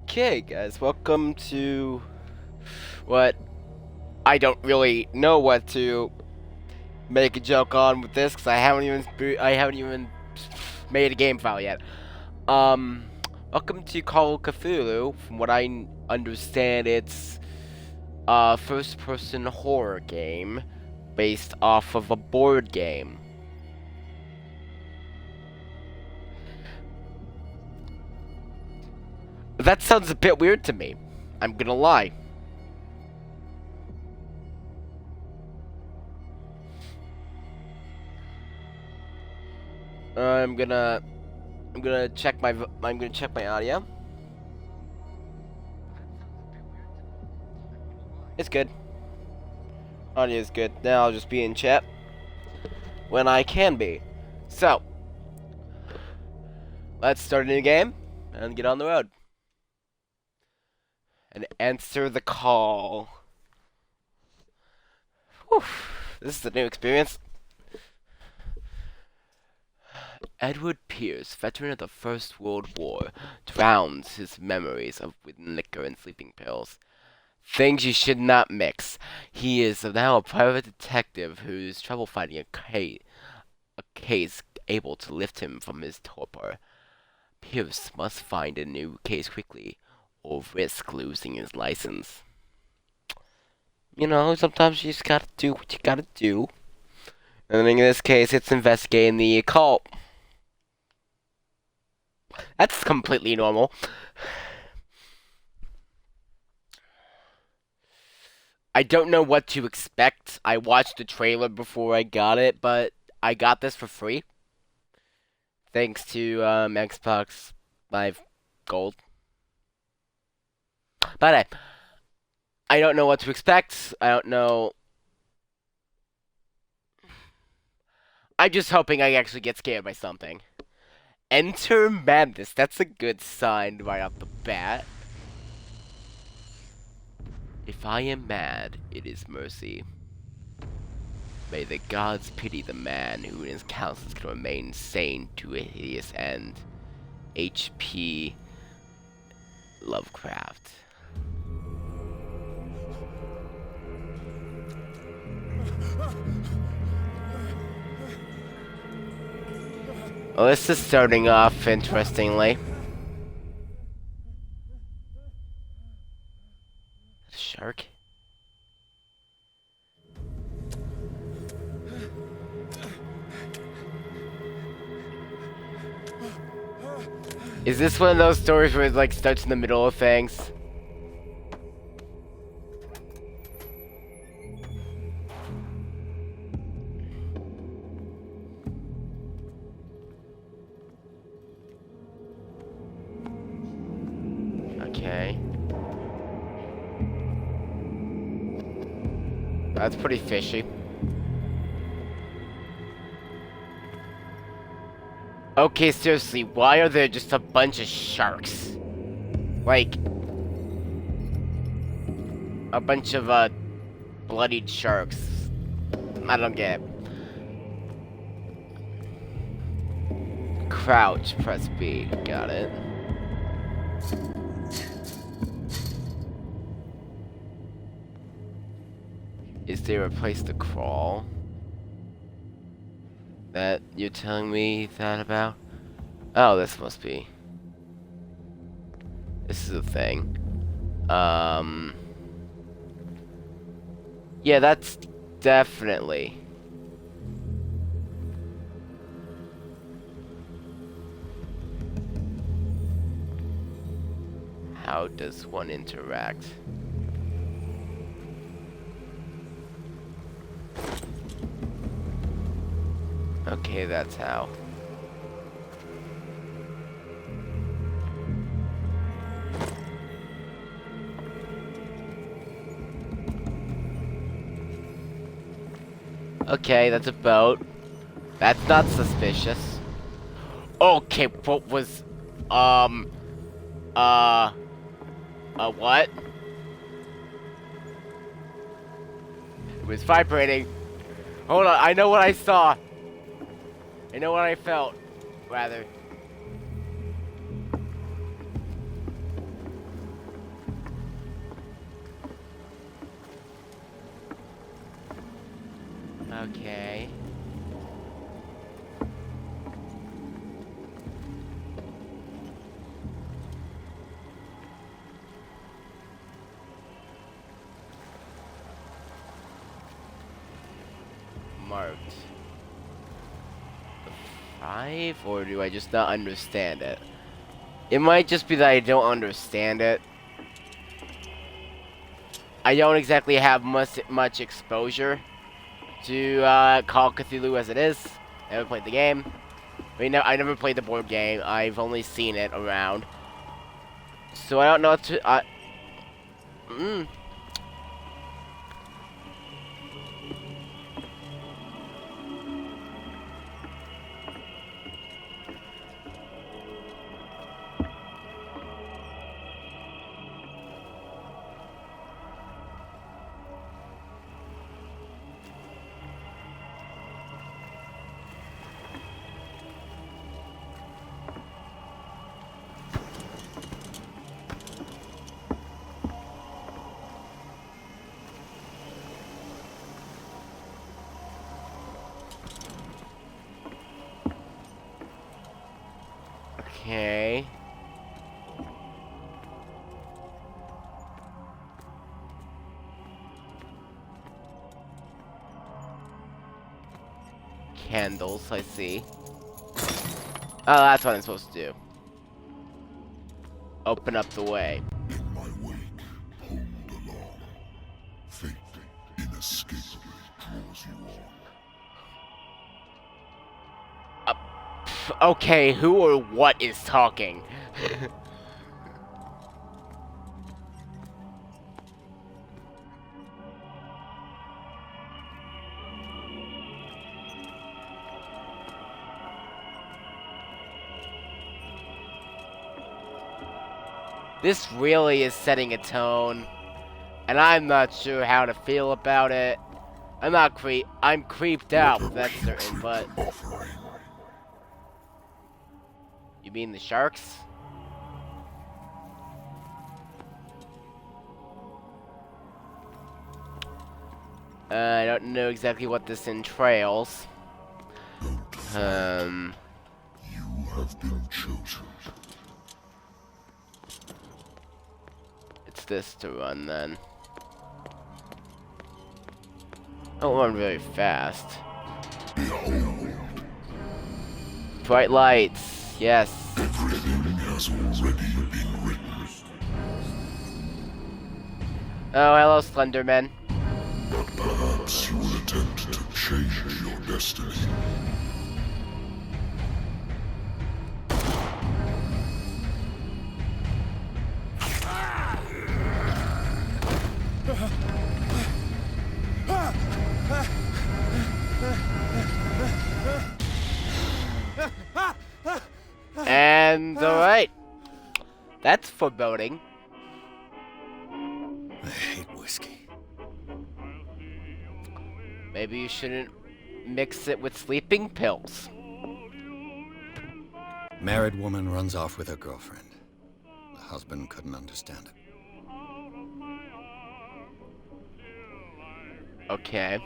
Okay, guys, welcome to what I don't really know what to make a joke on with this because I haven't even made a game file yet. Um, Welcome to Call of Cthulhu. From what I understand, it's a first-person horror game based off of a board game. That sounds a bit weird to me. I'm gonna lie. I'm gonna check my audio. It's good. Audio is good. Now I'll just be in chat when I can be. So, let's start a new game and get on the road. And answer the call. Whew. This is a new experience. Edward Pierce, veteran of the First World War, drowns his memories with liquor and sleeping pills. Things you should not mix. He is now a private detective who's trouble finding a case able to lift him from his torpor. Pierce must find a new case quickly, or risk losing his license. You know, sometimes you just gotta do what you gotta do. And in this case, it's investigating the occult. That's completely normal. I don't know what to expect. I watched the trailer before I got it, but I got this for free. Thanks to Xbox Live Gold. But I don't know what to expect. I don't know. I'm just hoping I actually get scared by something. Enter madness. That's a good sign right off the bat. If I am mad, it is mercy. May the gods pity the man who in his counsels can remain sane to a hideous end. H.P. Lovecraft. Well, this is starting off interestingly. Shark? Is this one of those stories where it like starts in the middle of things? Okay. That's pretty fishy. Okay, seriously, why are there just a bunch of sharks? Like, a bunch of, bloodied sharks. I don't get it. Crouch, press B. Got it. Is there a place to crawl? That you're telling me that about? Oh, this must be. This is a thing. Yeah, that's definitely. How does one interact? Okay, that's how. Okay, that's a boat. That's not suspicious. Okay, what was, what? It was vibrating. Hold on, I know what I saw. I know what I felt, rather. Okay. Marked. The 5? Or do I just not understand it? It might just be that I don't understand it. I don't exactly have much exposure to Call of Cthulhu as it is. I never played the game. I never played the board game. I've only seen it around. So I don't know to... Okay. Candles, I see. Oh, that's what I'm supposed to do. Open up the way. In my wake, pulled along. Fate inescapably draws you on. Okay, who or what is talking? This really is setting a tone, and I'm not sure how to feel about it. I'm creeped out, that's certain, but... You mean the sharks? I don't know exactly what this entails. You have been chosen. It's this to run then. Don't run very fast. Behold, Bright lights, yes. everything has already been written. Oh, hello, Slenderman. But perhaps you will attempt to change your destiny. And, alright. That's foreboding. I hate whiskey. Maybe you shouldn't mix it with sleeping pills. Married woman runs off with her girlfriend. The husband couldn't understand it. Okay.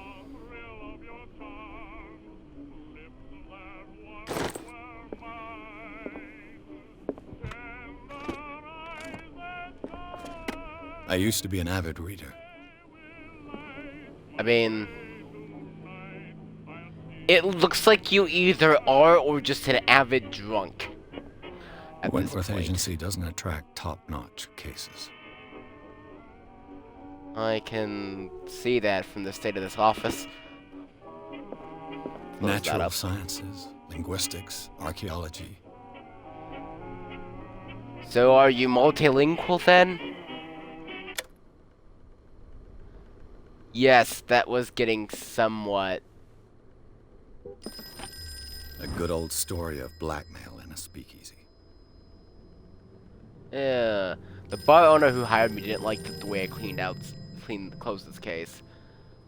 I used to be an avid reader. I mean... It looks like you either are or just an avid drunk. At this Wentworth point. Agency doesn't attract top-notch cases. I can see that from the state of this office. Close that Natural up. sciences, linguistics, archaeology. So are you multilingual then? Yes, that was getting somewhat... A good old story of blackmail in a speakeasy. Yeah. The bar owner who hired me didn't like the way I closed this case.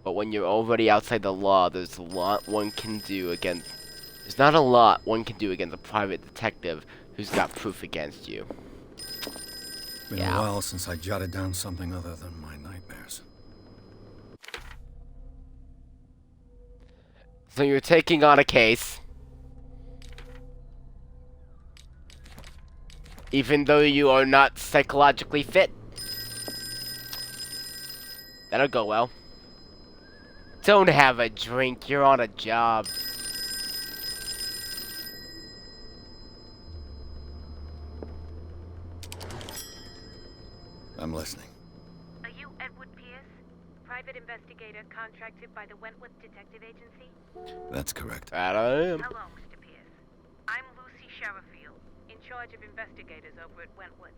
But when you're already outside the law, there's a lot one can do against... There's not a lot one can do against a private detective who's got proof against you. Been a while since I jotted down something other than my nightmares. So you're taking on a case. Even though you are not psychologically fit. That'll go well. Don't have a drink, you're on a job. I'm listening. Are you Edward Pierce, private investigator contracted by the Wentworth Detective Agency? That's correct. That I am. Hello, Mr. Pierce. I'm Lucy Sherifield, in charge of investigators over at Wentworth.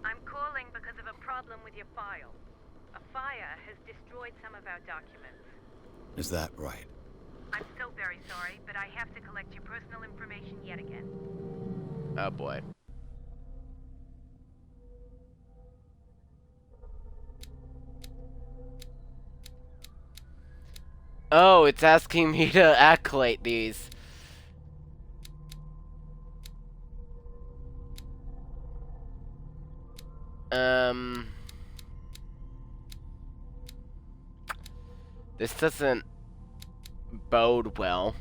I'm calling because of a problem with your file. A fire has destroyed some of our documents. Is that right? I'm so very sorry, but I have to collect your personal information yet again. Oh boy. Oh, it's asking me to accolade these. This doesn't bode well.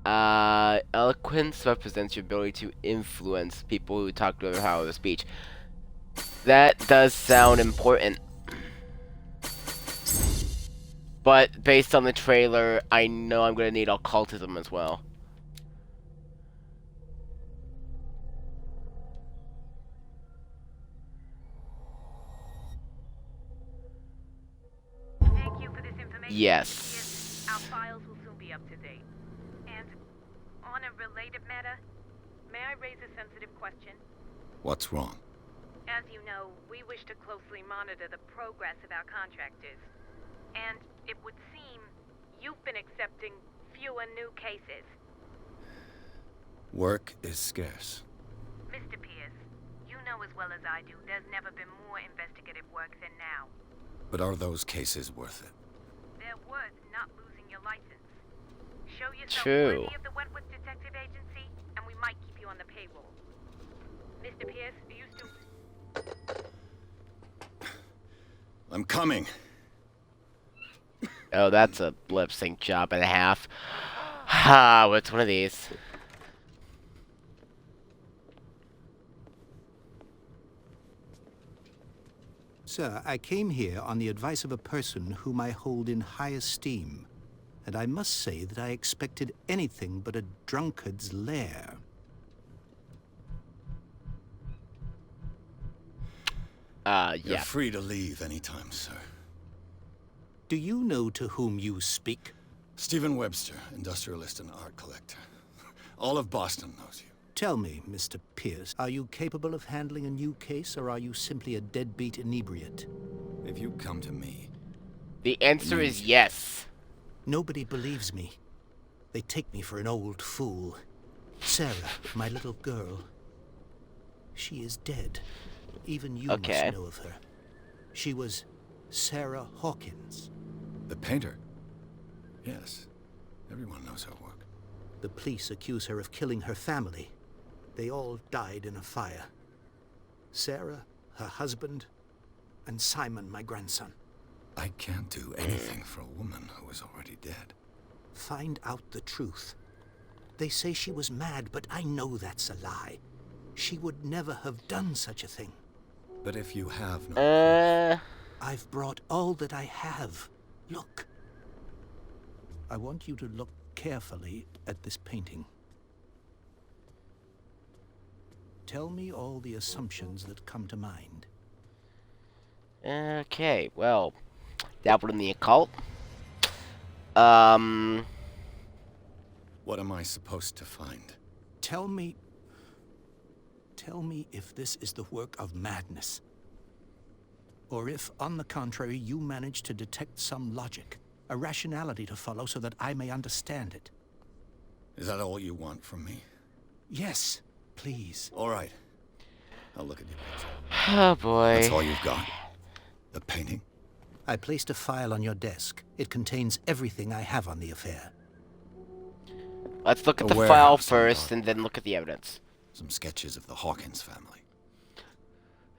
Eloquence represents your ability to influence people who talk to their power of speech. That does sound important. But based on the trailer, I know I'm gonna need occultism as well. Thank you for this information. Yes. Our files will soon be up to date. And on a related matter, may I raise a sensitive question? What's wrong? As you know, we wish to closely monitor the progress of our contractors. And it would seem you've been accepting fewer new cases. Work is scarce. Mr. Pierce, you know as well as I do there's never been more investigative work than now. But are those cases worth it? They're worth not losing your license. Show yourself True. worthy of the Wentworth Detective Agency, and we might keep you on the payroll. Mr. Pierce, are you still... I'm coming. Oh, that's a lip sync job and a half. Ha, what's one of these? Sir, I came here on the advice of a person whom I hold in high esteem, and I must say that I expected anything but a drunkard's lair. You're Yeah. free to leave anytime, sir. Do you know to whom you speak? Stephen Webster, industrialist and art collector. All of Boston knows you. Tell me, Mr. Pierce, are you capable of handling a new case, or are you simply a deadbeat inebriate? If you come to me, The answer is yes. Nobody believes me. They take me for an old fool. Sarah, my little girl, she is dead. Even you Okay. must know of her. She was Sarah Hawkins. the painter. Yes, everyone knows her work. The police accuse her of killing her family. They all died in a fire. Sarah, her husband, and Simon, my grandson. I can't do anything for a woman who is already dead. Find out the truth. They say she was mad, but I know that's a lie. She would never have done such a thing. But if you have no... I've brought all that I have. Look. I want you to look carefully at this painting. Tell me all the assumptions that come to mind. Okay, well, dabbled in the occult. What am I supposed to find? Tell me if this is the work of madness. Or if, on the contrary, you manage to detect some logic, a rationality to follow so that I may understand it. Is that all you want from me? Yes, please. All right. I'll look at your picture. Oh boy. That's all you've got? The painting? I placed a file on your desk. It contains everything I have on the affair. Let's look at A the file warehouse, first I'm and then look at the evidence. Some sketches of the Hawkins family.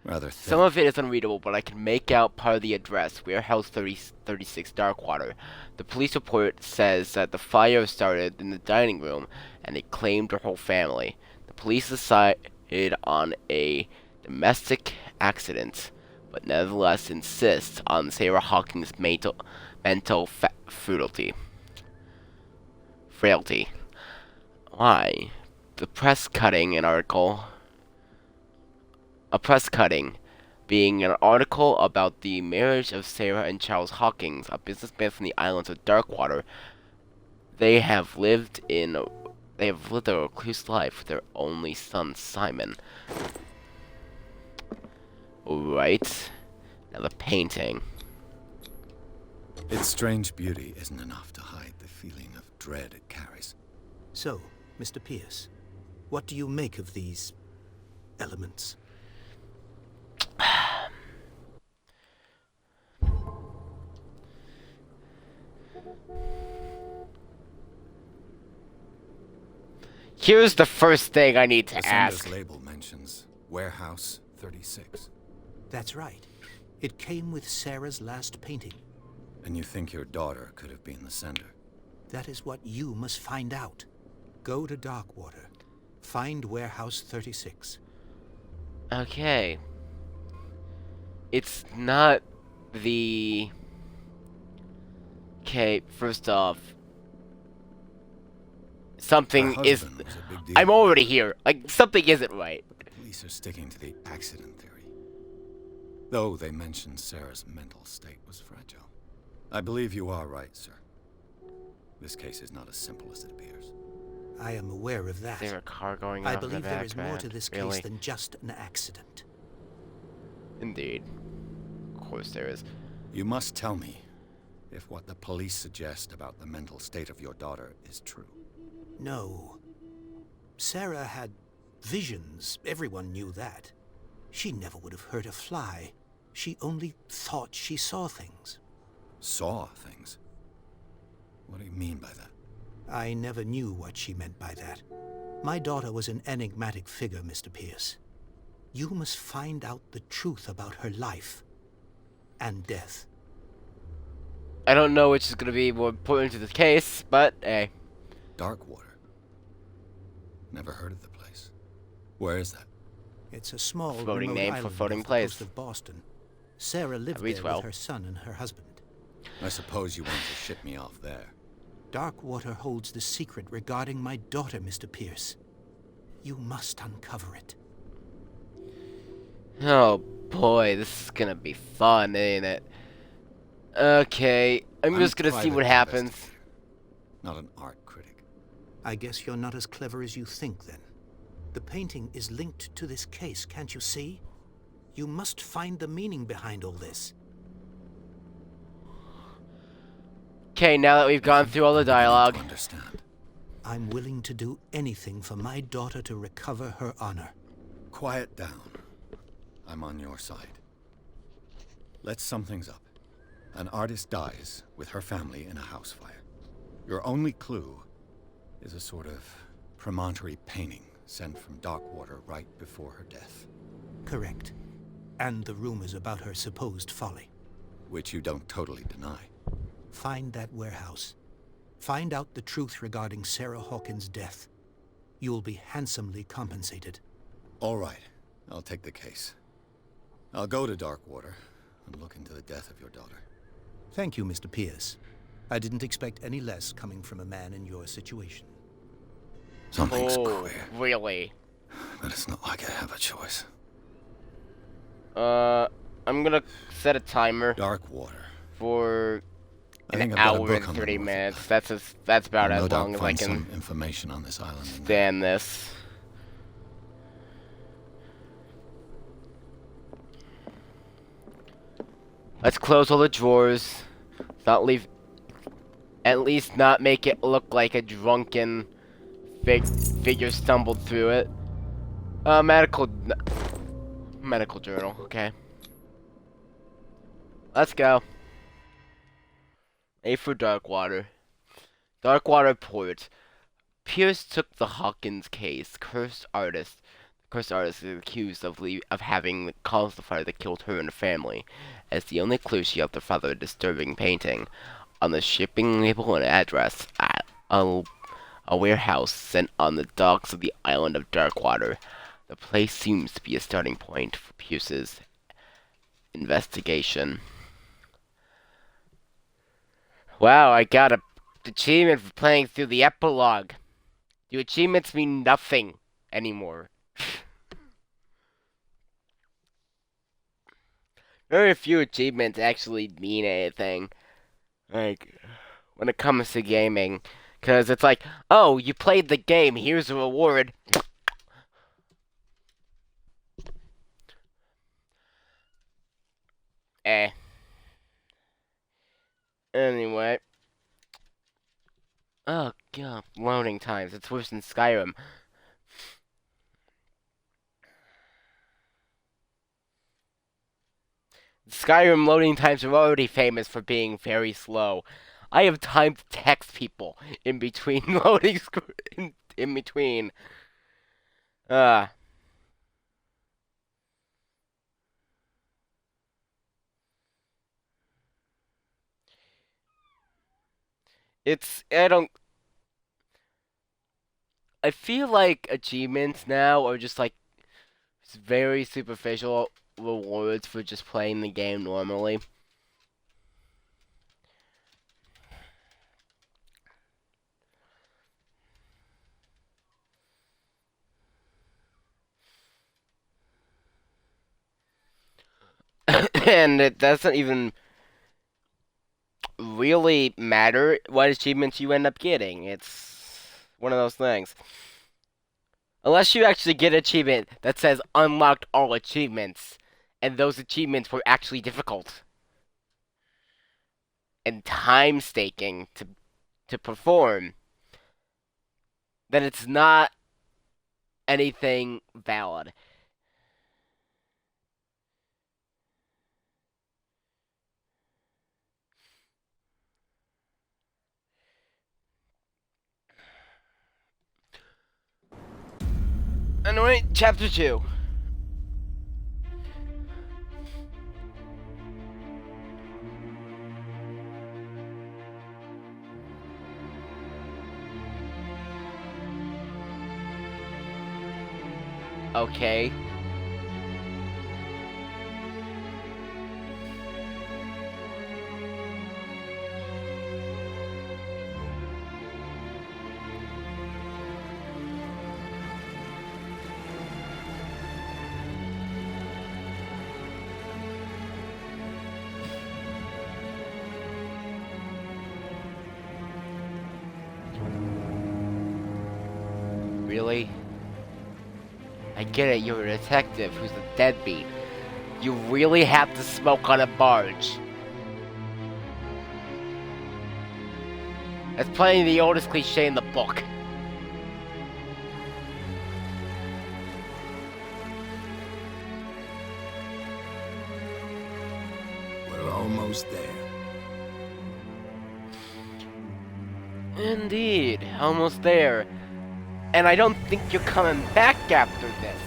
Rather Some thin. of it is unreadable, but I can make out part of the address, Warehouse 36 Darkwater. The police report says that the fire started in the dining room, and it claimed her whole family. The police decided on a domestic accident, but nevertheless insist on Sarah Hawkins' mental frailty. Why? The press cutting an article. A press cutting being an article about the marriage of Sarah and Charles Hawkins, a businessman from the islands of Darkwater. They have lived a recluse life with their only son Simon. Right. Now the painting. Its strange beauty isn't enough to hide the feeling of dread it carries. So, Mr. Pierce, what do you make of these elements? Here's the first thing I need to The sender's ask. label mentions Warehouse 36. That's right. It came with Sarah's last painting. And you think your daughter could have been the sender? That is what you must find out. Go to Darkwater. Find Warehouse 36. Okay. It's not the... Okay, first off, something Her is... husband was a big deal. I'm already here. Like, something isn't right. But the police are sticking to the accident theory. Though they mentioned Sarah's mental state was fragile. I believe you are right, sir. This case is not as simple as it appears. I am aware of that. Is there a car going I off in the believe there is more to background? this Really? case than just an accident. Indeed. Of course there is. You must tell me if what the police suggest about the mental state of your daughter is true. No. Sarah had visions. Everyone knew that. She never would have hurt a fly. She only thought she saw things. Saw things? What do you mean by that? I never knew what she meant by that. My daughter was an enigmatic figure, Mr. Pierce. You must find out the truth about her life and death. I don't know which is going to be more important to this case, but hey. Darkwater? Never heard of the place. Where is that? It's a small Floating remote name for island floating off the place. coast of Boston. Sarah lived reads there well. with her son and her husband. I suppose you want to ship me off there. Darkwater holds the secret regarding my daughter, Mr. Pierce. You must uncover it. Oh boy, this is gonna be fun, ain't it? Okay, I'm just a gonna see private what happens. investigator, not an art critic. I guess you're not as clever as you think, then. The painting is linked to this case, can't you see? You must find the meaning behind all this. Okay, now that we've gone through all the I'm beginning dialogue, to understand. I'm willing to do anything for my daughter to recover her honor. Quiet down. I'm on your side. Let's sum things up. An artist dies with her family in a house fire. Your only clue is a sort of promontory painting sent from Darkwater right before her death, Correct. And the rumors about her supposed folly. which you don't totally deny. Find that warehouse. Find out the truth regarding Sarah Hawkins' death. You'll be handsomely compensated. All right, I'll take the case. I'll go to Darkwater and look into the death of your daughter. Thank you, Mr. Pierce. I didn't expect any less coming from a man in your situation. Something's oh, queer, really? but it's not like I have a choice. I'm gonna set a timer Darkwater. for I an think I've got a hour book and on the 30 north minutes. of That's about I'll as no doubt long as I find can some information on this island. in there. stand this. Let's close all the drawers. Not leave. At least not make it look like a drunken figure stumbled through it. Medical journal. Okay. Let's go. A for Darkwater. Darkwater Port. Pierce took the Hawkins case. Cursed artist. The Cursed artist is accused of having caused the fire that killed her and her family. As the only clue, she helped her father a disturbing painting on the shipping label and address at a warehouse sent on the docks of the island of Darkwater. The place seems to be a starting point for Pierce's investigation. Wow, I got a achievement for playing through the epilogue. Do achievements mean nothing anymore? Very few achievements actually mean anything, like, when it comes to gaming. Because it's like, oh, you played the game, here's a reward. Eh. Anyway. Oh, God, loading times. It's worse than Skyrim. Skyrim loading times are already famous for being very slow. I have time to text people in between loading in between. Uh I feel like achievements now are just like very superficial rewards for just playing the game normally. And it doesn't even really matter what achievements you end up getting. It's one of those things. Unless you actually get an achievement that says unlocked all achievements, and those achievements were actually difficult and time staking to perform, then it's not anything valid. Anyway, chapter 2. Okay. Really? I get it, you're a detective who's a deadbeat. You really have to smoke on a barge. That's playing the oldest cliche in the book. We're almost there. Indeed, almost there. And I don't think you're coming back after this.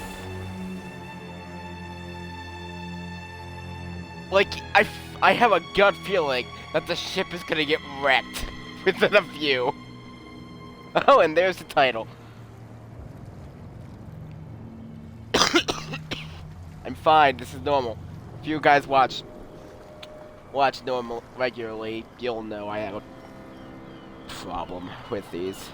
Like, I have a gut feeling that the ship is gonna get wrecked within a few. Oh, and there's the title. I'm fine, this is normal. If you guys watch normal regularly, you'll know I have a problem with these.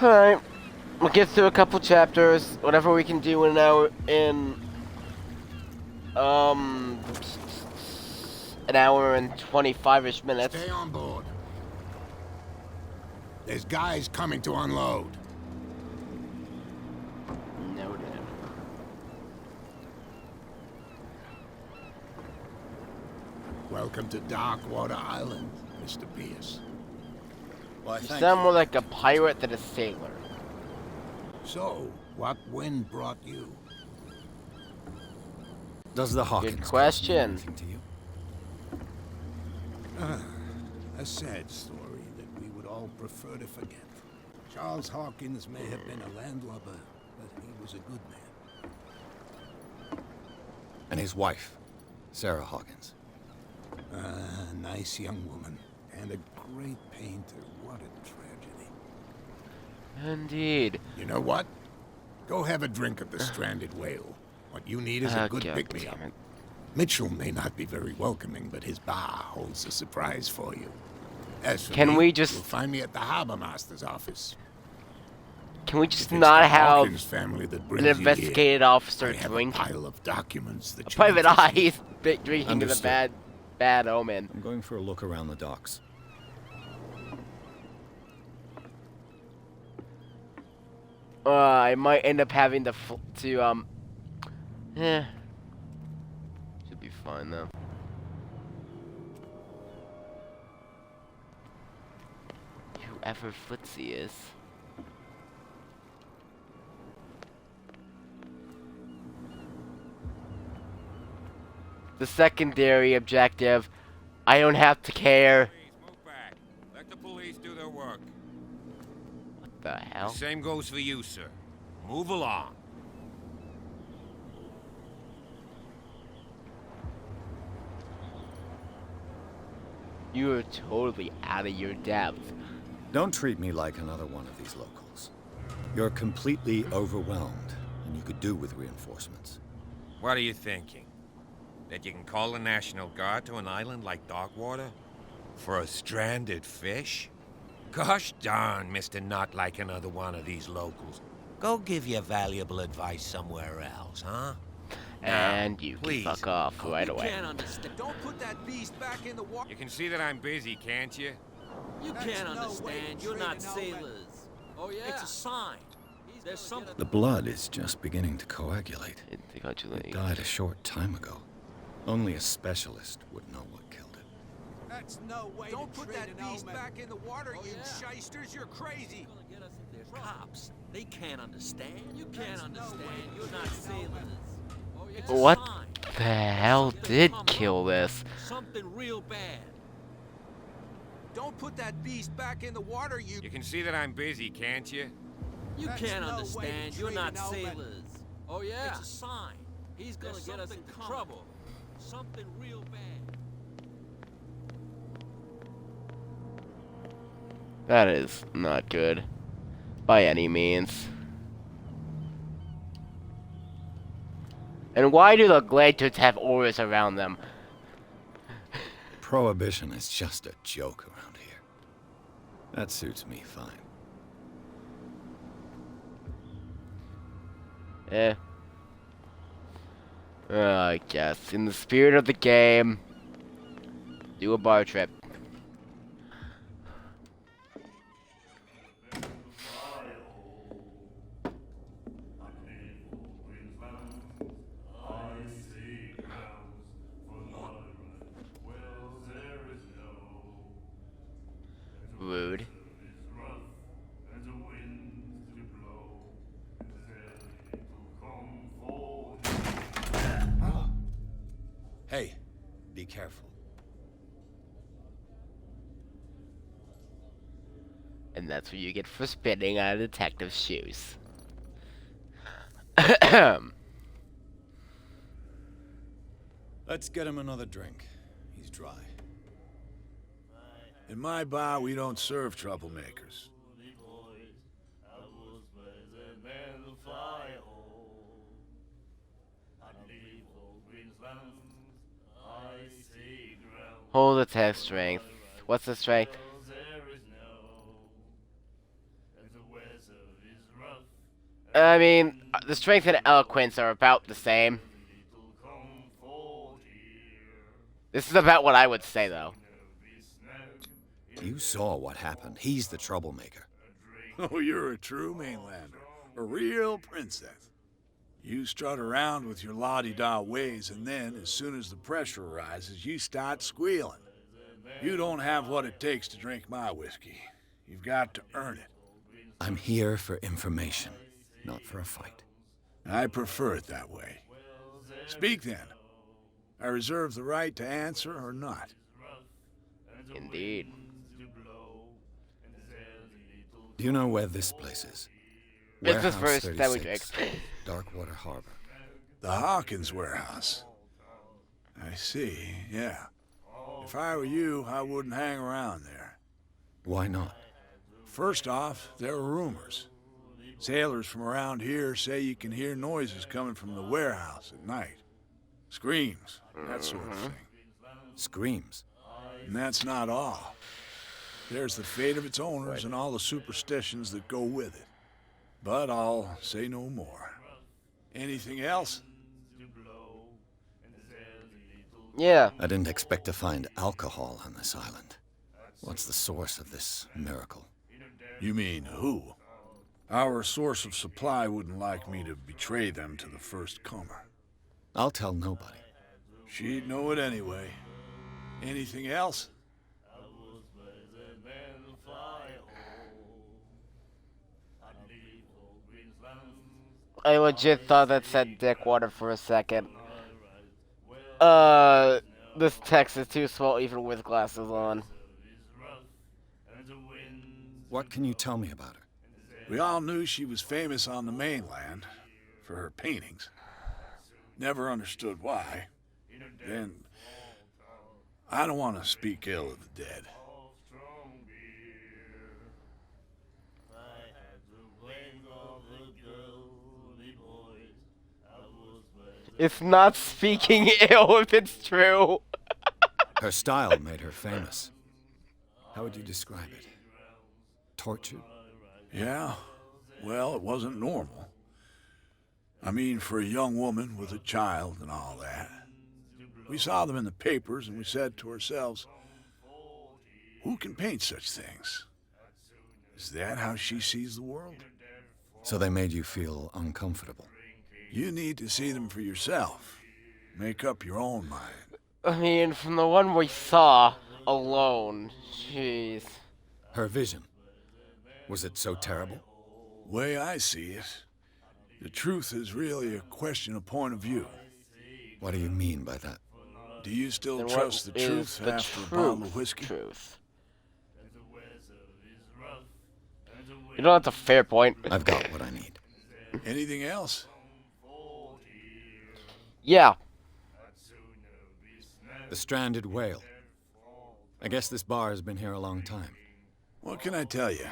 Alright, we'll get through a couple chapters, whatever we can do in an hour and 25-ish minutes. Stay on board. There's guys coming to unload. Noted. Welcome to Darkwater Island, Mr. Pierce. Why, You thank sound you. more like a pirate than a sailor. So, what wind brought you? Does the Hawkins question. mean anything to you? A sad story that we would all prefer to forget. Charles Hawkins may have been a landlubber, but he was a good man. And his wife, Sarah Hawkins. A nice young woman, and a great painter. What a tragedy. Indeed. You know what? Go have a drink at the Stranded Whale. What you need is a good God pick-me-up. damn it. Mitchell may not be very welcoming, but his bar holds a surprise for you. As for Can me, we just- you'll find me at the harbor master's office. Can we just If it's not the have Hawkins family that brings an you investigative here, officer I have drink? a pile of documents that you Private need to see. Eyes drinking is a Understood. bad omen. I'm going for a look around the docks. I might end up having to should be fine though. Whoever Flitzy is. The secondary objective, I don't have to care. Please move back. Let the police do their work. What the The hell? same goes for you, sir. Move along. You are totally out of your depth. Don't treat me like another one of these locals. You're completely overwhelmed, and you could do with reinforcements. What are you thinking? That you can call the National Guard to an island like Darkwater? For a stranded fish? Gosh darn, Mr. Not like another one of these locals. Go give your valuable advice somewhere else, huh? And you can please. fuck off right away. Can't understand. Don't put that beast back in the water. You can see that I'm busy, can't you? You can't understand. You're not sailors. Oh yeah. It's a sign. There's something. The blood is just beginning to coagulate. It Congratulations. died a short time ago. Only a specialist would know what killed it. That's no way. Don't put that beast back in the water, you shysters. You're crazy. There's cops. They can't understand. You can't understand. You're not sailors. Oh, yeah. It's a What sign. the hell Something did coming. kill this? Something real bad. Don't put that beast back in the water, you. You can see that I'm busy, can't you? You can't understand. You're not sailors. Oh yeah. It's a sign. He's gonna get us into trouble. Something real bad. That is not good. By any means. And why do the gladiators have auras around them? Prohibition is just a joke around here. That suits me fine. Eh. I guess. In the spirit of the game, do a bar trip. Rude. Hey, be careful. And that's what you get for spitting on a detective's shoes. Let's get him another drink. He's dry. In my bar, we don't serve troublemakers. Hold attack strength. What's the strength? I mean, the strength and eloquence are about the same. This is about what I would say, though. You saw what happened. He's the troublemaker. Oh, you're a true mainlander. A real princess. You strut around with your la-di-da ways, and then, as soon as the pressure arises, you start squealing. You don't have what it takes to drink my whiskey. You've got to earn it. I'm here for information, not for a fight. I prefer it that way. Speak then. I reserve the right to answer or not. Indeed. Do you know where this place is? It's the Warehouse first time we 36, drink. Darkwater Harbor. The Hawkins warehouse. I see, yeah. If I were you, I wouldn't hang around there. Why not? First off, there are rumors. Sailors from around here say you can hear noises coming from the warehouse at night. Screams, that sort of thing. Screams. And that's not all. There's the fate of its owners and all the superstitions that go with it. But I'll say no more. Anything else? Yeah. I didn't expect to find alcohol on this island. What's the source of this miracle? You mean who? Our source of supply wouldn't like me to betray them to the first comer. I'll tell nobody. She'd know it anyway. Anything else? I legit thought that said Dickwater for a second. This text is too small even with glasses on. What can you tell me about her? We all knew she was famous on the mainland for her paintings. Never understood why. Then, I don't want to speak ill of the dead. It's not speaking ill if it's true. Her style made her famous. How would you describe it? Tortured? Yeah, well, it wasn't normal. I mean, for a young woman with a child and all that. We saw them in the papers and we said to ourselves, who can paint such things? Is that how she sees the world? So they made you feel uncomfortable. You need to see them for yourself. Make up your own mind. I mean, from the one we saw alone, jeez. Her vision. Was it so terrible? Way I see it, the truth is really a question of point of view. What do you mean by that? Do you still Then trust the what is truth the after a bottle of whiskey? Truth. You know, that's a fair point. I've got what I need. Anything else? Yeah. The stranded whale. I guess this bar has been here a long time. What can I tell you?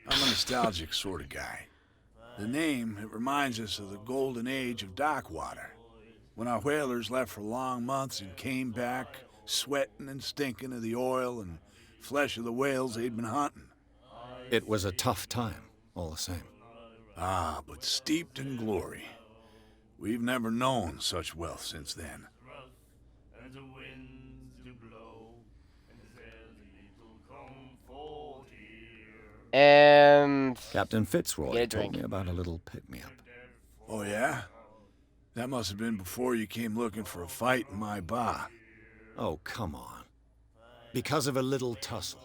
I'm a nostalgic sort of guy. The name, it reminds us of the golden age of dockwater, when our whalers left for long months and came back sweating and stinking of the oil and flesh of the whales they'd been hunting. It was a tough time, all the same. Ah, but steeped in glory. We've never known such wealth since then. And Captain Fitzroy Get a told drink. me about a little pick-me-up. Oh, yeah? That must have been before you came looking for a fight in my bar. Oh, come on. Because of a little tussle.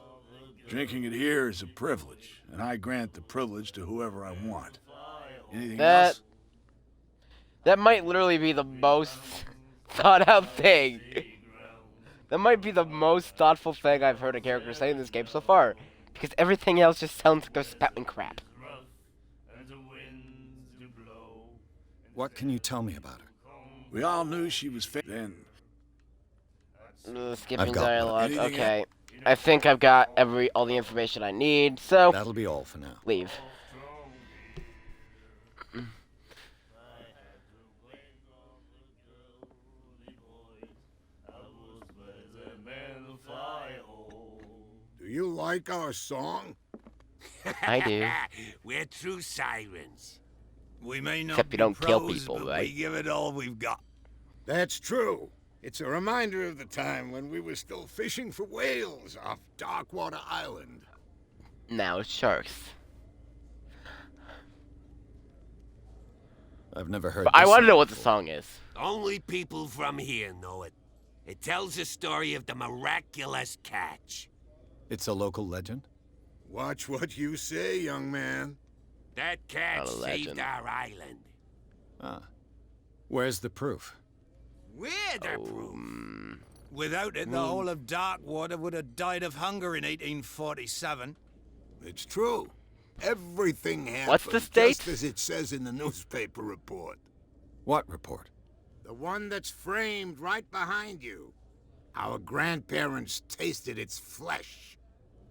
Drinking it here is a privilege, and I grant the privilege to whoever I want. Anything that else? that might literally be the most thought out thing. That might be the most thoughtful thing I've heard a character say in this game so far. Because everything else just sounds like they're spouting crap. What can you tell me about her? We all knew she was then. Skipping I've got one. dialogue. Anything Okay. I think I've got all the information I need, so That'll be all for now. leave. Do you like our song? I do. We're true sirens. We may not Except you be don't kill pros, people, but right? we give it all we've got. That's true. It's a reminder of the time when we were still fishing for whales off Darkwater Island. Now it's sharks. I've never heard But I this want to know song what the before. song is. Only people from here know it. It tells the story of the miraculous catch. It's a local legend? Watch what you say, young man. That catch Not a legend. saved our island. Ah. Where's the proof? We're the proof. Without it, the whole of Darkwater would have died of hunger in 1847. It's true. Everything happened What's the state? just as it says in the newspaper report. What report? The one that's framed right behind you. Our grandparents tasted its flesh.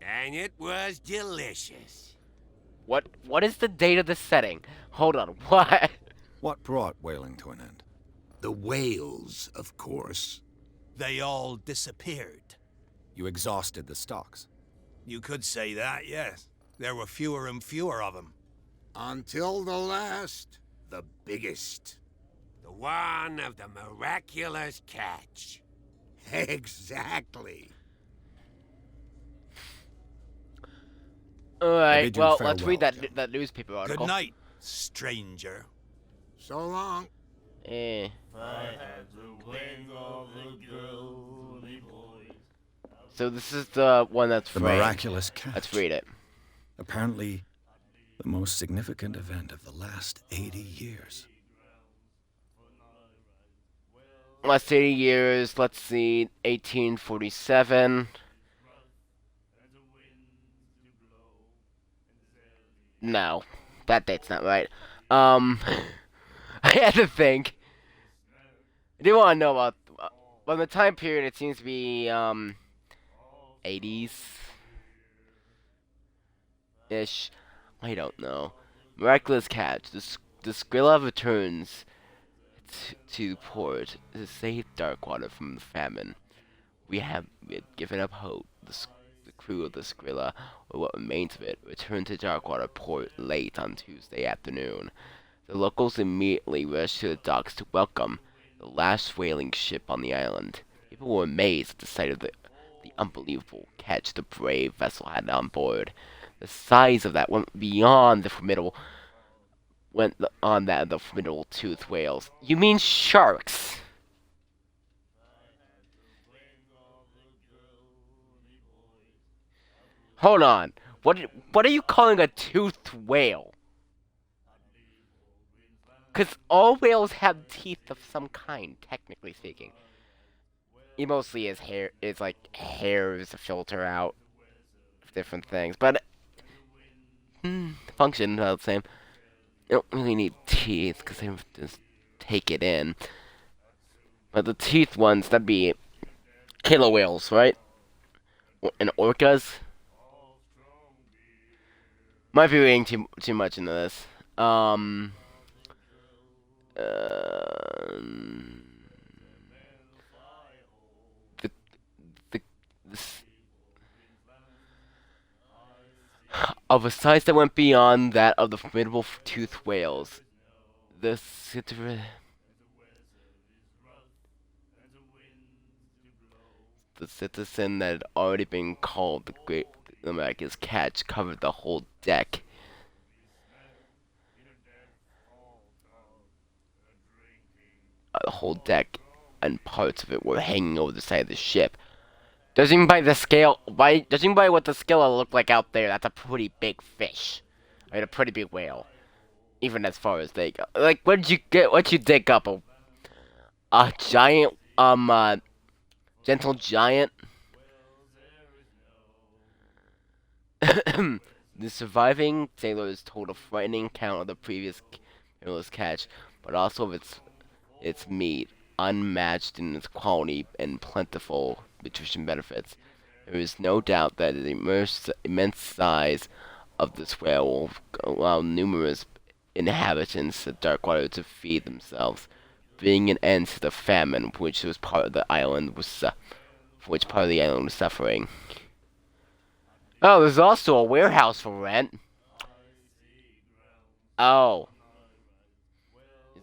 And it was delicious. What is the date of the setting? Hold on, what? What brought whaling to an end? The whales, of course. They all disappeared. You exhausted the stocks. You could say that, yes. There were fewer and fewer of them. Until the last, the biggest. The one of the miraculous catch. Exactly. Alright, bid you well, let's read farewell, that newspaper article. Good night, stranger. So long. Eh. So this is the one that's The framed. miraculous catch. Let's read it. Apparently, the most significant event of the last 80 years. Last 80 years, let's see, 1847. No, that date's not right. I had to think. I do want to know about, well, the time period, it seems to be, 80s-ish. I don't know. Miraculous catch. The Skrilla returns to port to save Darkwater from the famine. We had given up hope. The crew of the Skrilla, or what remains of it, returned to Darkwater port late on Tuesday afternoon. The locals immediately rushed to the docks to welcome the last whaling ship on the island. People were amazed at the sight of the unbelievable catch the brave vessel had on board. The size of that went beyond the formidable toothed whales. You mean sharks? Hold on. What are you calling a toothed whale? Because all whales have teeth of some kind, technically speaking. He mostly is hair. It's like hairs filter out different things, but function about the same. You don't really need teeth because they just take it in. But the teeth ones, that'd be killer whales, right? And orcas. Might be reading too much into this. Of a size that went beyond that of the formidable toothed whales. The citizen that had already been called the Great America's Catch covered the whole deck. The whole deck and parts of it were hanging over the side of the ship. Judging by the scale, judging by what the scale looked like out there, that's a pretty big fish. I mean, a pretty big whale. Even as far as they go. Like, what'd you dig up? A giant, gentle giant? The surviving sailors told a frightening account of the previous careless catch, but also of its meat, unmatched in its quality and plentiful nutrition benefits. There is no doubt that the immense size of this whale will allow numerous inhabitants of Darkwater to feed themselves, bringing an end to the famine which part of the island was suffering. Oh, there's also a warehouse for rent. Oh.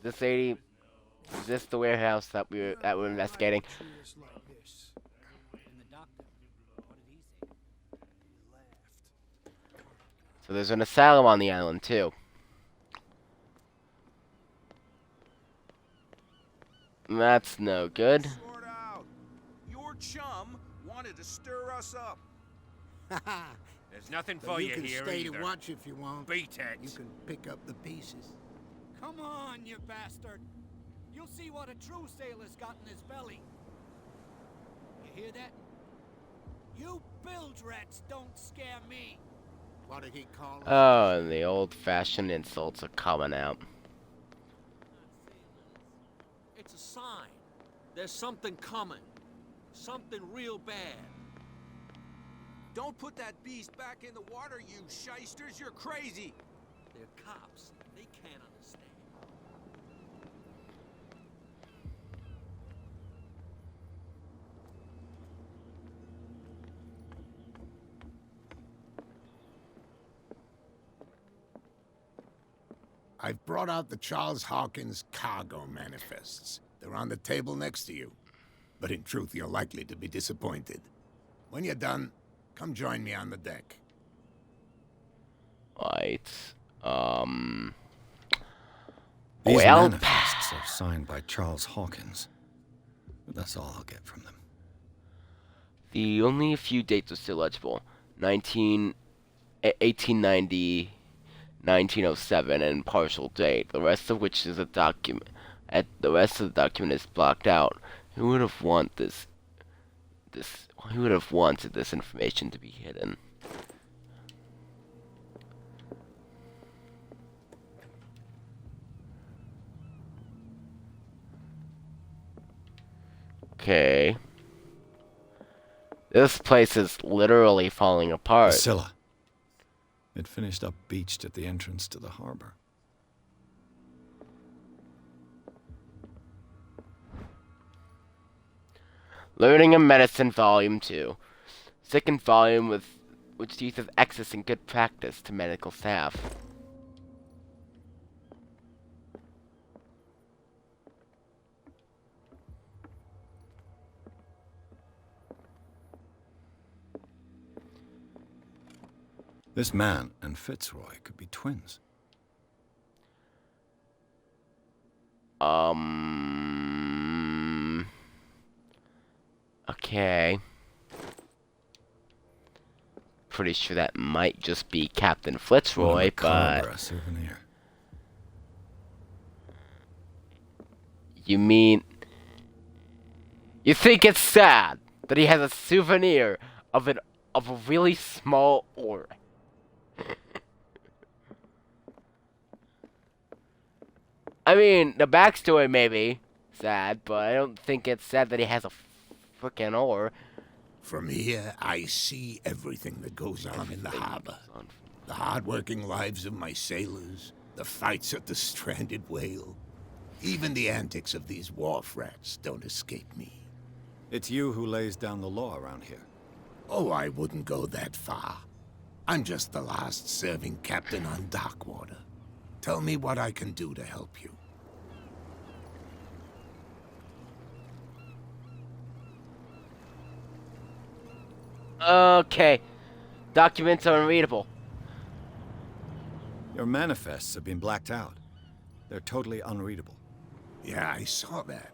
Is this the warehouse that we're investigating? So there's an asylum on the island too. That's no good. Sort out. Your chum wanted to stir us up. There's nothing But for you you can here stay either. to watch if you want. Beat it. You can pick up the pieces. Come on, you bastard! You'll see what a true sailor's got in his belly. hear that? You bilge rats don't scare me. What did he call us? Oh, and the old-fashioned insults are coming out. It's a sign. There's something coming. Something real bad. Don't put that beast back in the water, you shysters. You're crazy. They're cops. They can't understand. I've brought out the Charles Hawkins cargo manifests. They're on the table next to you. But in truth, you're likely to be disappointed. When you're done, come join me on the deck. Right. These Well, manifests are signed by Charles Hawkins. But that's all I'll get from them. the only a few dates are still legible. 1890, 1907, and partial date. The rest of which is a document. The rest of the document is blocked out. Who would have wanted this? Who would have wanted this information to be hidden? Okay. This place is literally falling apart. Scylla. It finished up beached at the entrance to the harbor. Learning of Medicine, Volume 2. Second volume which uses access and good practice to medical staff. This man and Fitzroy could be twins. Okay. Pretty sure that might just be Captain Fitzroy, but A souvenir. you mean you think it's sad that he has a souvenir of a really small ore? I mean, the backstory may be sad, but I don't think it's sad that he has a frickin' ore. From here, I see everything that goes on in the harbor. The hard-working lives of my sailors, the fights at the stranded whale. Even the antics of these wharf rats don't escape me. It's you who lays down the law around here. Oh, I wouldn't go that far. I'm just the last serving captain on Darkwater. Tell me what I can do to help you. Okay. Documents are unreadable. Your manifests have been blacked out. They're totally unreadable. Yeah, I saw that.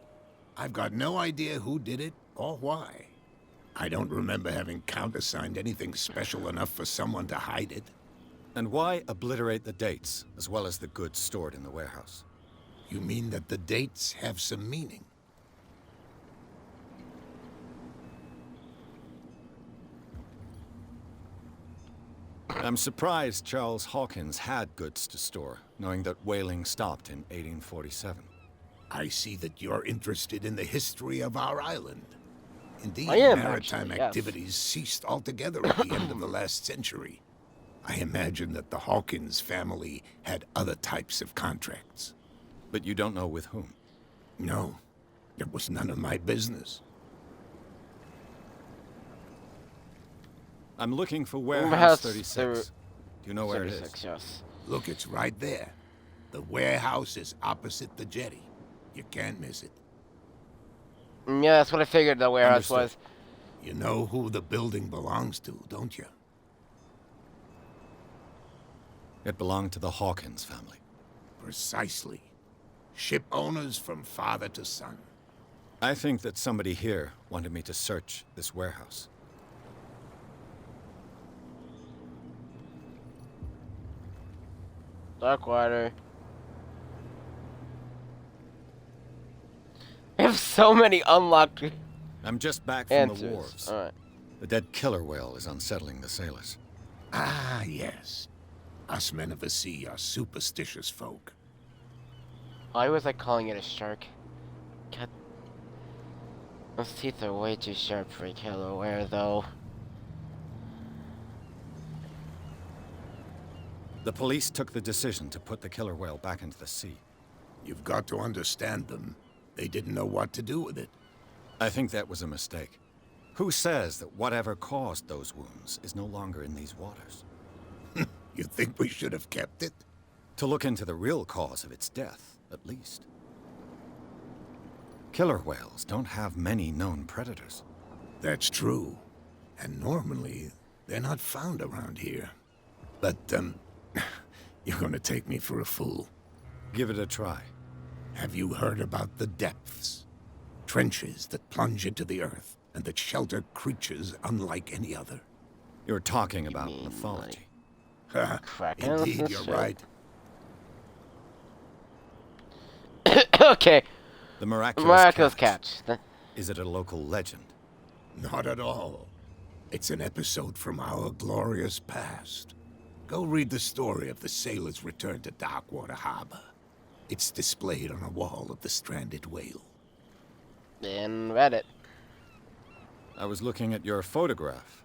I've got no idea who did it or why. I don't remember having countersigned anything special enough for someone to hide it. And why obliterate the dates, as well as the goods stored in the warehouse? You mean that the dates have some meaning? I'm surprised Charles Hawkins had goods to store, knowing that whaling stopped in 1847. I see that you're interested in the history of our island. Indeed, I am, maritime actually, yes. activities ceased altogether at the end of the last century. I imagine that the Hawkins family had other types of contracts. But you don't know with whom? No, it was none of my business. I'm looking for warehouse Warehouse 36. Do you know where it is? 36, yes. Look, it's right there. The warehouse is opposite the jetty. You can't miss it. Yeah, that's what I figured the warehouse Understood. was. You know who the building belongs to, don't you? It belonged to the Hawkins family. Precisely. Ship owners from father to son. I think that somebody here wanted me to search this warehouse. Darkwater. We have so many unlocked. I'm just back from the Answers. wharves. Alright. The dead killer whale is unsettling the sailors. Ah, yes. Us men of the sea are superstitious folk. Why was I calling it a shark? God. Those teeth are way too sharp for a killer whale, though. The police took the decision to put the killer whale back into the sea. You've got to understand them. They didn't know what to do with it. I think that was a mistake. Who says that whatever caused those wounds is no longer in these waters? You think we should have kept it? To look into the real cause of its death, at least. Killer whales don't have many known predators. That's true. And normally, they're not found around here. But, you're gonna take me for a fool. Give it a try. Have you heard about the depths? Trenches that plunge into the earth and that shelter creatures unlike any other. You're talking about mythology. Kraken? Indeed, you're right. Okay. The miraculous, Miraculous catch. Is it a local legend? Not at all. It's an episode from our glorious past. Go read the story of the sailor's return to Darkwater Harbor. It's displayed on a wall of the stranded whale. Then read it. I was looking at your photograph.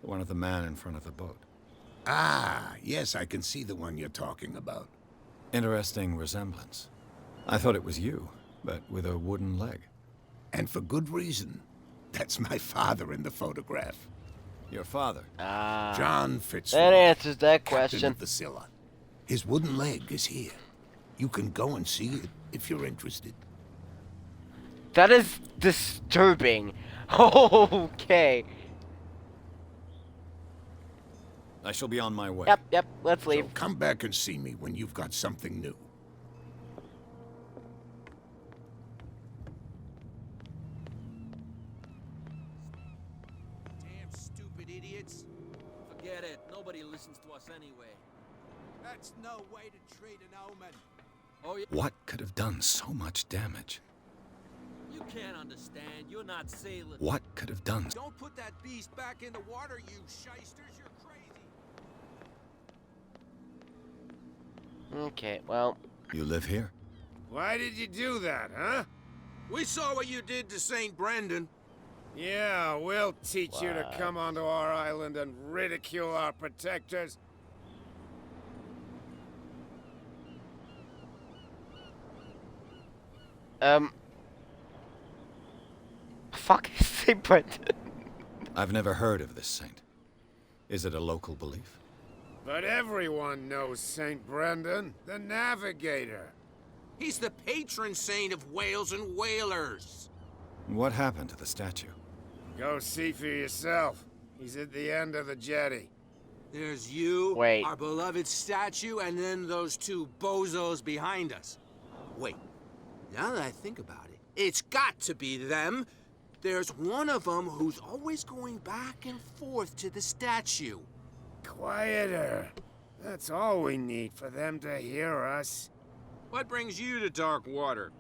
The one of the man in front of the boat. Ah, yes, I can see the one you're talking about. Interesting resemblance. I thought it was you, but with a wooden leg. And for good reason. That's my father in the photograph. Your father? Ah. John Fitzroy. That answers that Captain question. of the Scylla. His wooden leg is here. You can go and see it if you're interested. That is disturbing. Okay. I shall be on my way. Yep, let's leave. So come back and see me when you've got something new. Damn stupid idiots. Forget it. Nobody listens to us anyway. That's no way to treat an omen. Oh, yeah. What could have done so much damage? You can't understand. You're not sailors. What could have done? Don't put that beast back in the water, you shysters. You're crazy. Okay, well. You live here? Why did you do that, huh? We saw what you did to St. Brendan. Yeah, we'll teach you to What? come onto our island and ridicule our protectors. Fuck St. Brendan. I've never heard of this saint. Is it a local belief? But everyone knows St. Brendan, the navigator. He's the patron saint of whales and whalers. What happened to the statue? Go see for yourself. He's at the end of the jetty. There's you, Wait. our beloved statue, and then those two bozos behind us. Wait, now that I think about it, it's got to be them. There's one of them who's always going back and forth to the statue. Quieter. That's all we need for them to hear us. What brings you to Darkwater?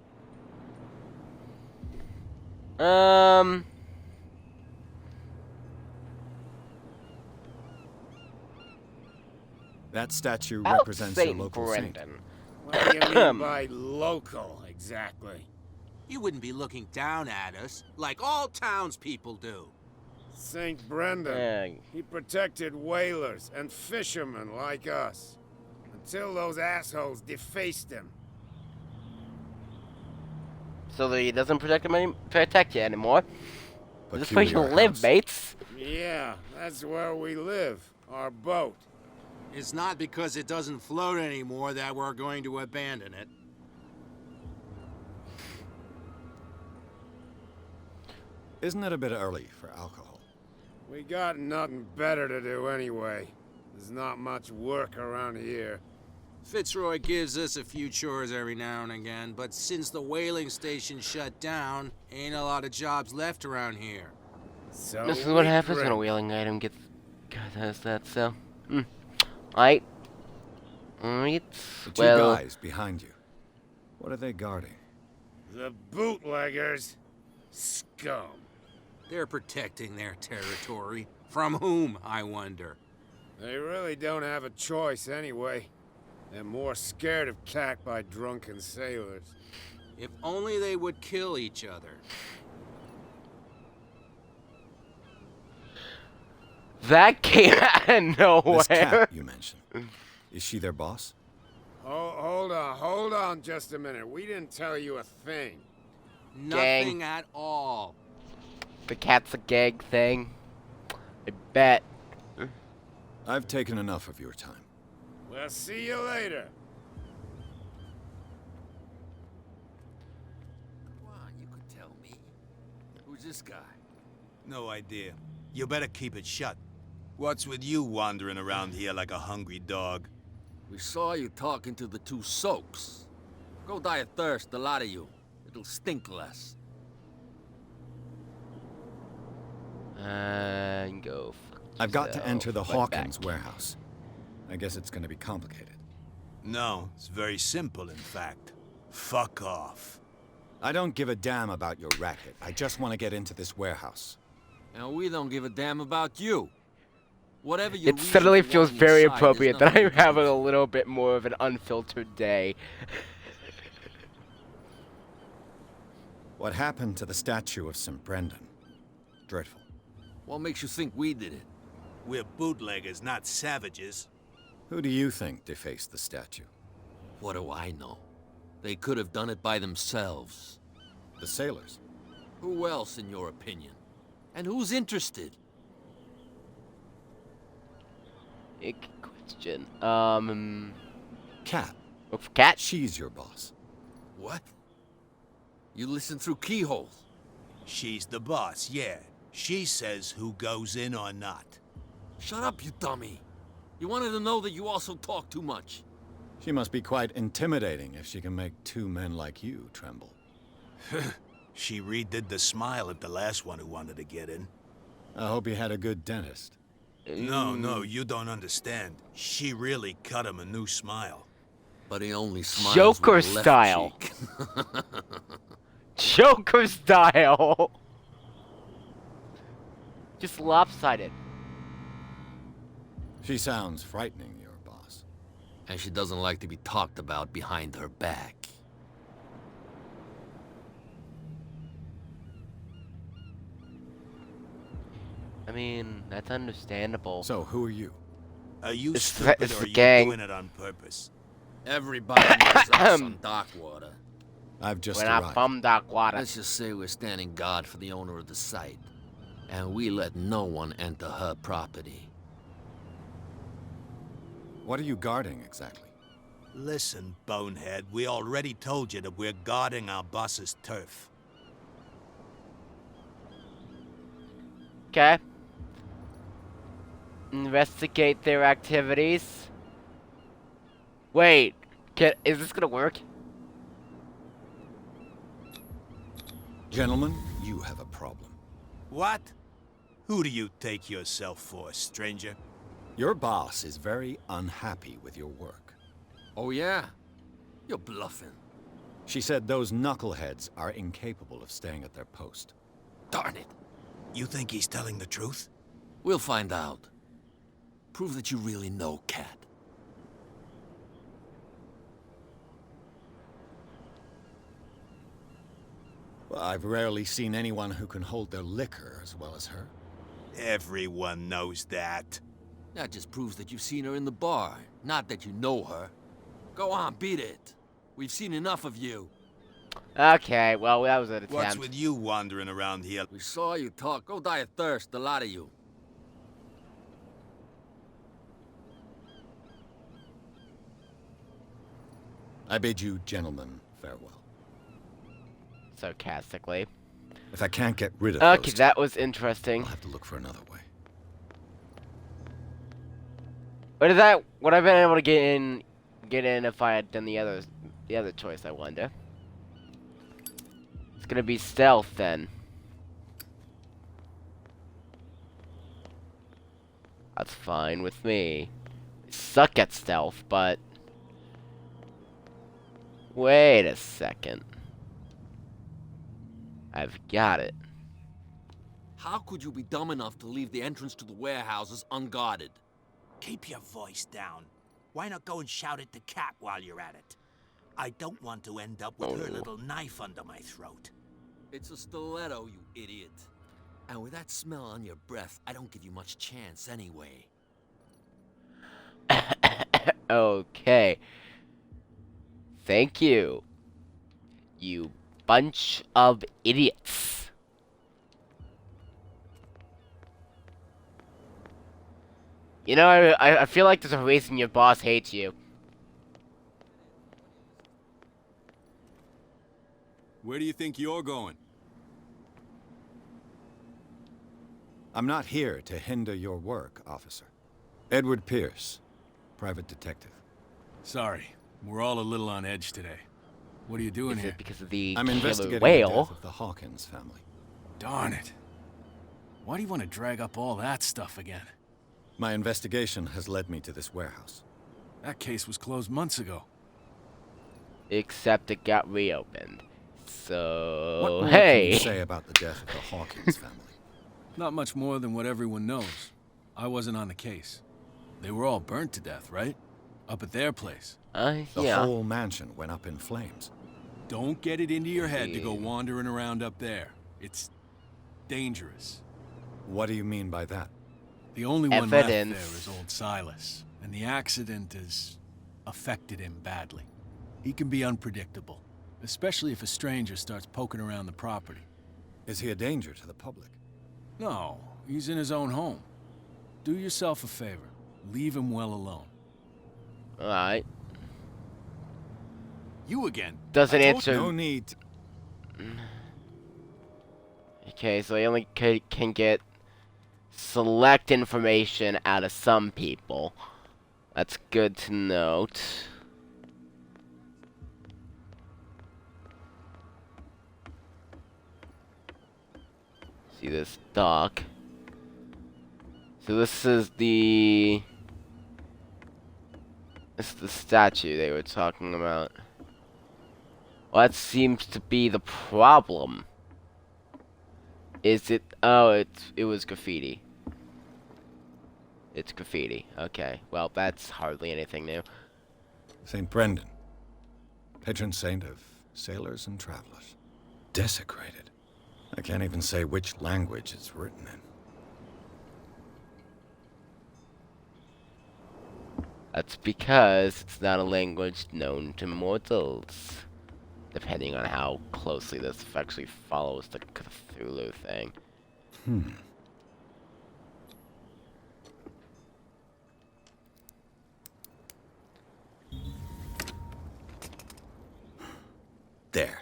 That statue Out represents your St. local saint. Brendan. What do you mean by local, exactly? You wouldn't be looking down at us like all townspeople do. St. Brendan. Yeah. He protected whalers and fishermen like us. Until those assholes defaced him. So that he doesn't protect you anymore. This is where you Peculiar live, house. mates. Yeah, that's where we live. Our boat. It's not because it doesn't float anymore that we're going to abandon it. Isn't it a bit early for alcohol? We got nothing better to do anyway. There's not much work around here. Fitzroy gives us a few chores every now and again, but since the whaling station shut down, ain't a lot of jobs left around here. So This is what we happens when a drink. whaling item gets... God, how's that so? Alright. Alright. The two Well, guys behind you. What are they guarding? The bootleggers. Scum. They're protecting their territory. From whom, I wonder? They really don't have a choice anyway. They're more scared of attack by drunken sailors. If only they would kill each other. That came out of nowhere. This cat you mentioned, is she their boss? Hold on just a minute. We didn't tell you a thing. Nothing at all. The cat's a gag thing. I bet. I've taken enough of your time. We'll see you later. Come on, you could tell me. Who's this guy? No idea. You better keep it shut. What's with you wandering around here like a hungry dog? We saw you talking to the two soaks. Go die of thirst, the lot of you. It'll stink less. And go. I've got to enter the Right Hawkins back. warehouse. I guess it's going to be complicated. No, it's very simple, in fact. Fuck off. I don't give a damn about your racket. I just want to get into this warehouse. And we don't give a damn about you. Whatever your It reason suddenly for feels wanting very inside, there's appropriate that nothing I'm we can having do. a little bit more of an unfiltered day. What happened to the statue of St. Brendan? Dreadful. What makes you think we did it? We're bootleggers, not savages. Who do you think defaced the statue? What do I know? They could have done it by themselves. The sailors. Who else, in your opinion? And who's interested? Big question. Cat. Look for cat. She's your boss. What? You listen through keyholes. She's the boss, yeah. She says who goes in or not. Shut up, you dummy. You wanted to know that you also talk too much. She must be quite intimidating if she can make two men like you tremble. She redid the smile at the last one who wanted to get in. I hope he had a good dentist. No, you don't understand. She really cut him a new smile. But he only smiles Joker with the left style. cheek. Joker style. Just lopsided. She sounds frightening, your boss. And she doesn't like to be talked about behind her back. I mean, that's understandable. So, who are you? Are you It's stupid the or are you gang. doing it on purpose? Everybody knows us on Darkwater. I've just We're not arrived. from Darkwater. Let's just say we're standing guard for the owner of the site. And we let no one enter her property. What are you guarding, exactly? Listen, bonehead, we already told you that we're guarding our boss's turf. Okay. Investigate their activities. Wait, is this gonna work? Gentlemen, you have a problem. What? Who do you take yourself for, stranger? Your boss is very unhappy with your work. Oh yeah? You're bluffing. She said those knuckleheads are incapable of staying at their post. Darn it. You think he's telling the truth? We'll find out. Prove that you really know Cat. Well, I've rarely seen anyone who can hold their liquor as well as her. Everyone knows that. That just proves that you've seen her in the bar, not that you know her. Go on, beat it. We've seen enough of you. Okay, well, that was an attempt. What's with you wandering around here? We saw you talk. Go die of thirst, the lot of you. I bid you gentlemen farewell. Sarcastically. If I can't get rid of Okay, those that was interesting. I'll have to look for another way. Would I been able to get in if I had done the other choice, I wonder. It's gonna be stealth then. That's fine with me. I suck at stealth, but wait a second. I've got it. How could you be dumb enough to leave the entrance to the warehouses unguarded? Keep your voice down. Why not go and shout at the cat while you're at it? I don't want to end up with her little knife under my throat. It's a stiletto, you idiot. And with that smell on your breath, I don't give you much chance anyway. Okay. Thank you. You bunch of idiots. You know, I feel like there's a reason your boss hates you. Where do you think you're going? I'm not here to hinder your work, officer. Edward Pierce, private detective. Sorry, we're all a little on edge today. What are you doing Is here? it because of the I'm killer investigating the whale? death of the Hawkins family. Darn it. Why do you want to drag up all that stuff again? My investigation has led me to this warehouse. That case was closed months ago. Except it got reopened. What So, more hey. can you say about the death of the Hawkins family? Not much more than what everyone knows. I wasn't on the case. They were all burnt to death, right? Up at their place. The Yeah. whole mansion went up in flames. Don't get it into your head to go wandering around up there. It's dangerous. What do you mean by that? The only one left there Evidence. is old Silas, and the accident has affected him badly. He can be unpredictable, especially if a stranger starts poking around the property. Is he a danger to the public? No, he's in his own home. Do yourself a favor. Leave him well alone. Alright. You again? Doesn't I told answer. No need. Okay, so I only can get select information out of some people. That's good to note. See this dock. So this is the statue they were talking about. Well, that seems to be the problem. Is it? Oh, it was graffiti. It's graffiti. Okay. Well, that's hardly anything new. St. Brendan, patron saint of sailors and travelers. Desecrated. I can't even say which language it's written in. That's because it's not a language known to mortals. Depending on how closely this actually follows the Cthulhu thing. There.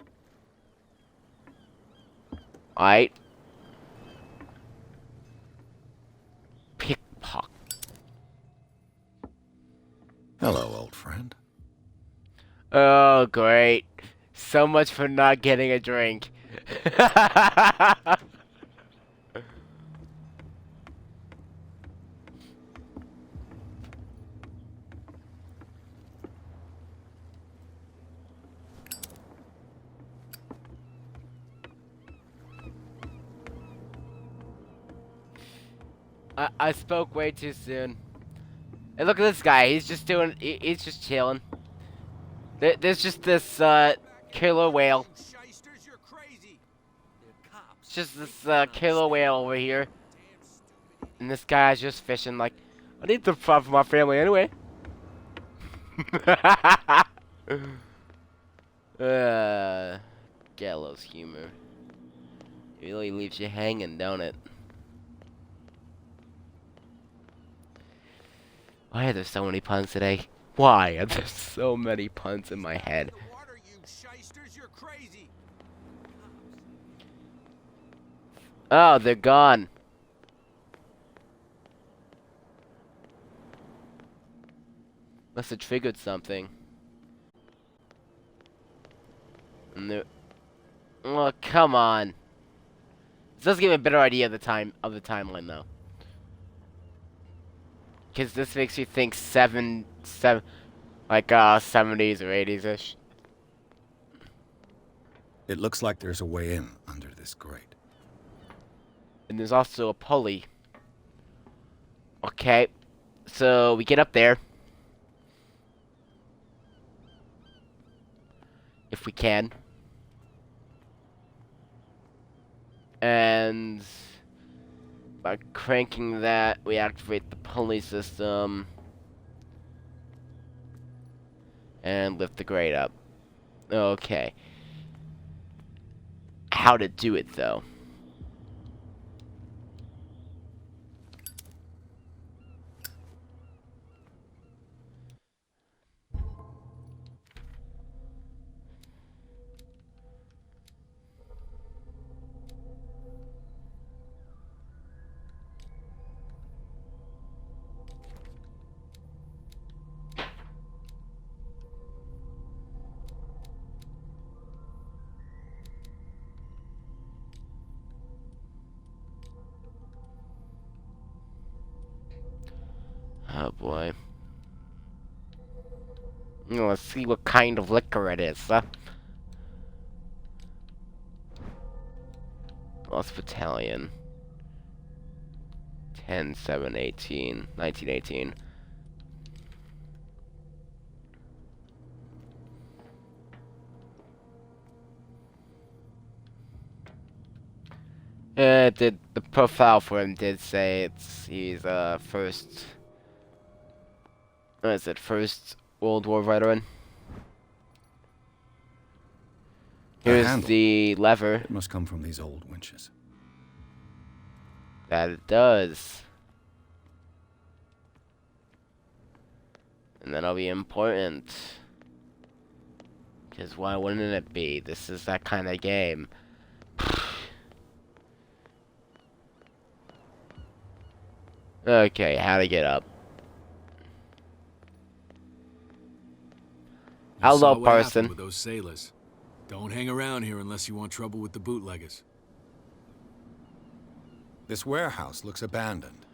Alright. Pickpocket. Hello, old friend. Oh, great. So much for not getting a drink. I spoke way too soon. Hey, look at this guy. He's just doing. He's just chilling. There's just this killer whale. Shysters, you're crazy. It's just this killer whale over here, and this guy's just fishing. Like, I need to provide for my family anyway. Gallows humor. It really leaves you hanging, don't it? Why are there so many puns today? Why are there so many puns in my head? The water, you shysters, you're crazy. Oh, they're gone. Must have triggered something. And they're... Oh, come on. This does give me a better idea of the timeline, though. Because this makes you think like 70s or 80s-ish. It looks like there's a way in under this grate. And there's also a pulley. Okay. So we get up there. If we can. And by cranking that, we activate the pulley system. And lift the grate up. Okay. How to do it, though. Oh boy. Let's see what kind of liquor it is, huh? Lost Battalion. 10/7/18, 1918. The profile for him did say he's first. What is it? First World War veteran. Here's handle. the lever. It must come from these old winches. That it does. And that'll be important. Because why wouldn't it be? This is that kind of game. Okay, how to get up. Hello, person. With those sailors. Don't hang around here unless you want trouble with the bootleggers. This warehouse looks abandoned.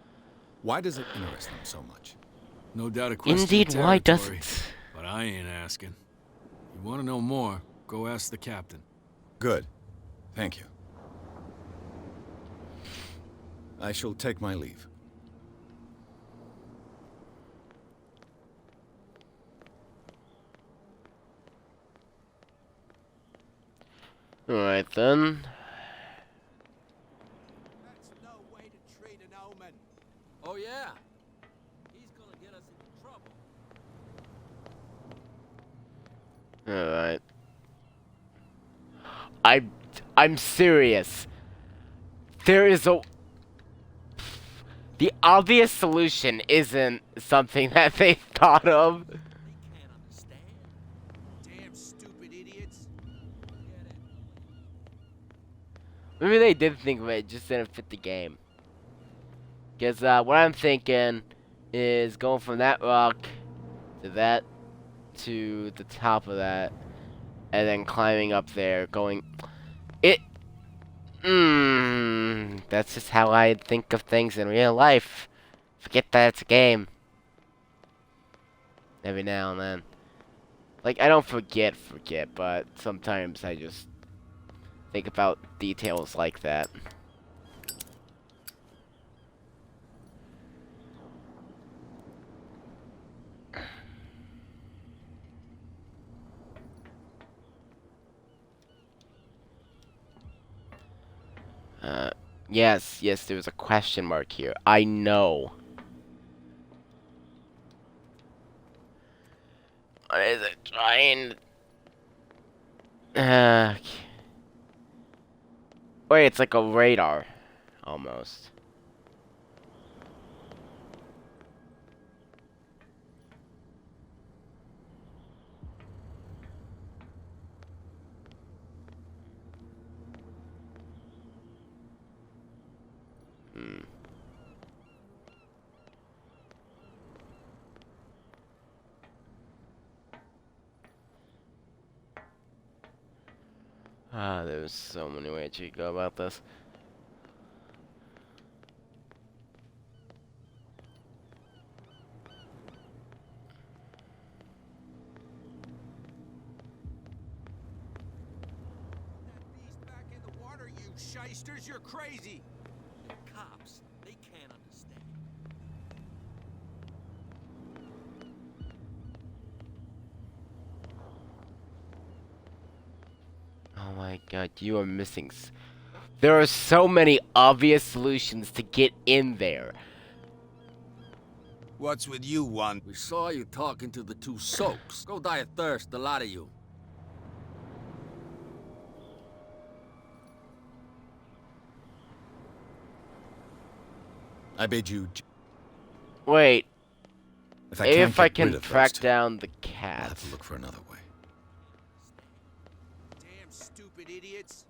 Why does it interest them so much? No doubt a question Indeed, of why territory, doesn't? but I ain't asking. You want to know more, go ask the captain. Good. Thank you. I shall take my leave. Alright then. That's no way to treat an omen. Oh yeah? He's gonna get us into trouble. Alright. I'm serious. There is a... The obvious solution isn't something that they thought of. They can't understand. Damn stupid idiots. Maybe they did think of it, just didn't fit the game. Because what I'm thinking is going from that rock to that to the top of that, and then climbing up there, going... That's just how I think of things in real life. Forget that it's a game. Every now and then. Like, I don't forget, but sometimes I just think about details like that. Yes, there's a question mark here. I know. What is it? Trying... Wait, it's like a radar. Almost. There's so many ways you could go about this. That beast back in the water, you shysters, you're crazy. Oh my god, you are missing. There are so many obvious solutions to get in there. What's with you, Juan? We saw you talking to the two soaks. Go die of thirst, the lot of you. I bid you. Wait, If I can't if I get rid can of track those two, down the I'll have cats. to look for another way. Damn stupid idiots.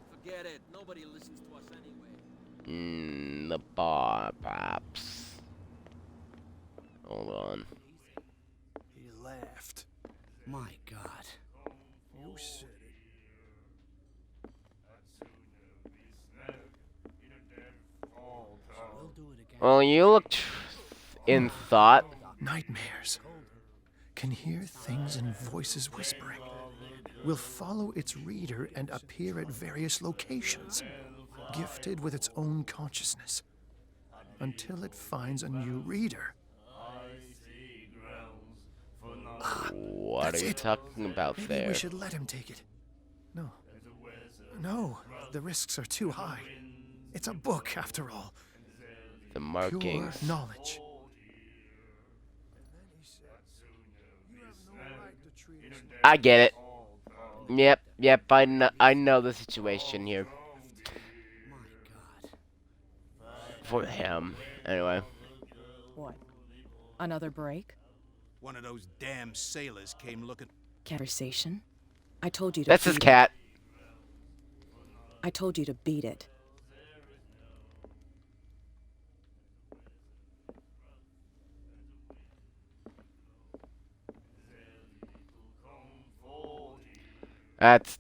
Forget it. Nobody listens to us anyway. The bar, perhaps. Hold on. He laughed. My God. You said it. We'll do it again. Well, you looked in thought. Nightmares. Can hear things and voices whispering. Will follow its reader and appear at various locations, gifted with its own consciousness, until it finds a new reader. What That's are you it. talking about Maybe there? we should let him take it. No. No, the risks are too high. It's a book, after all. The Pure markings. knowledge. I get it. Yep, I know the situation here. For him, anyway. What? Another break? One of those damn sailors came looking. Conversation? I told you to That's his beat cat. I told you to beat it. That's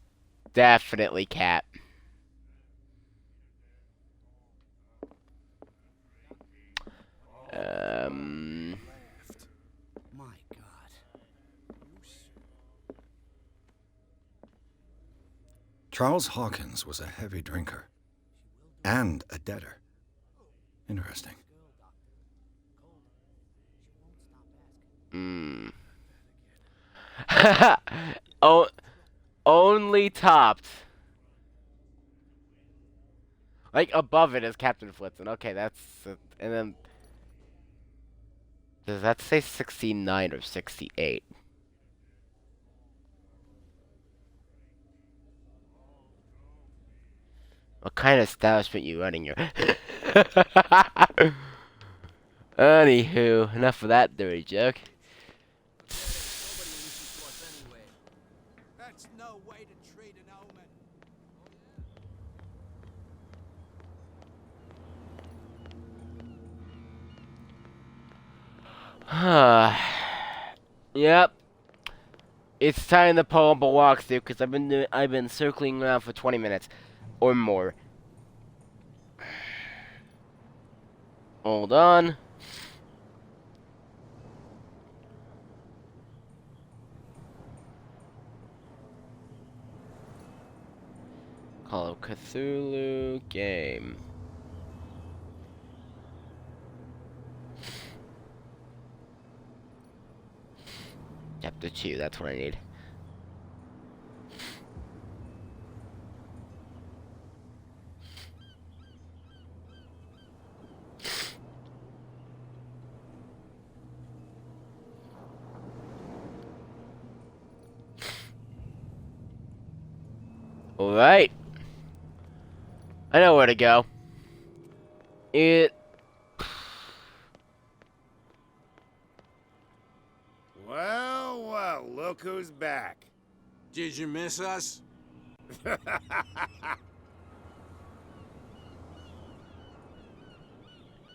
definitely cat. My God. Charles Hawkins was a heavy drinker and a debtor. Interesting. Oh, only topped. Like above it is Captain Flitzen. Okay, that's and then does that say 69 or 68? What kind of establishment you running your? Anywho, enough of that dirty joke. That's no way to treat an omen. Yep. It's time to pull up a walkthrough because I've been circling around for 20 minutes or more. Hold on. Call of Cthulhu game. Chapter 2, that's what I need. Alright. I know where to go. Well, look who's back. Did you miss us?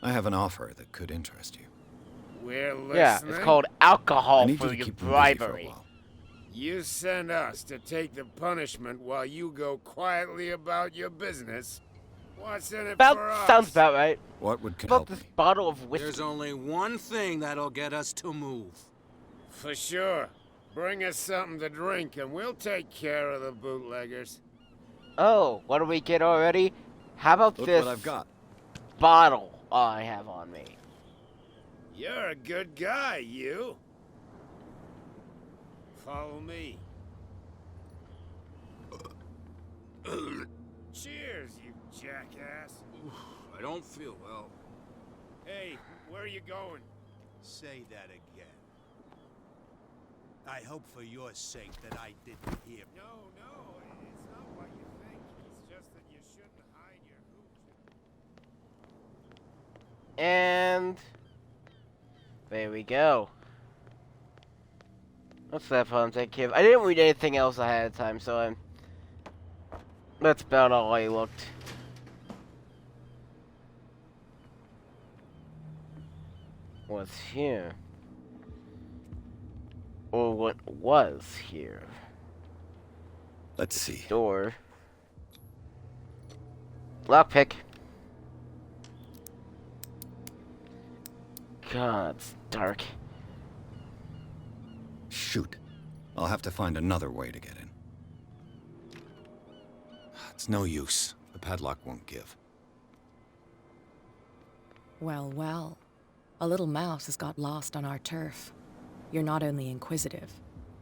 I have an offer that could interest you. We're listening. Yeah, it's called I alcohol need you for to your keep them busy for a bribery. while. You send us to take the punishment while you go quietly about your business. What's in it for us? Sounds about right. What would About help this me? bottle of whiskey. There's only one thing that'll get us to move. For sure. Bring us something to drink and we'll take care of the bootleggers. Oh, what do we get already? How about Look this what I've got. bottle I have on me? You're a good guy, you. Follow me. jackass. I don't feel well. Hey, where are you going? Say that again. I hope for your sake that I didn't hear. No, it's not what you think. It's just that you shouldn't hide your hooch. And there we go. What's that fun? Take care. I didn't read anything else ahead of time, so that's about all I looked. What's here? Or what was here? Let's see. Door. Lockpick. God, it's dark. Shoot. I'll have to find another way to get in. It's no use. The padlock won't give. Well, well. A little mouse has got lost on our turf. You're not only inquisitive,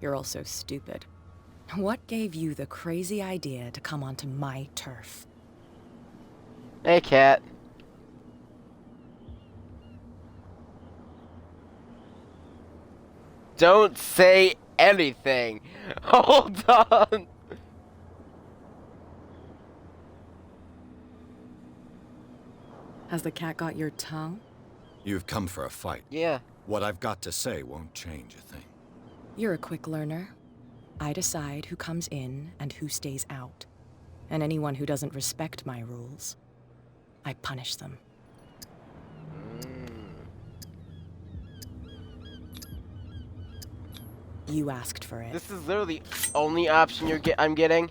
you're also stupid. What gave you the crazy idea to come onto my turf? Hey, cat. Don't say anything. Hold on. Has the cat got your tongue? You've come for a fight. Yeah. What I've got to say won't change a thing. You're a quick learner. I decide who comes in and who stays out. And anyone who doesn't respect my rules, I punish them. You asked for it. This is literally the only option I'm getting.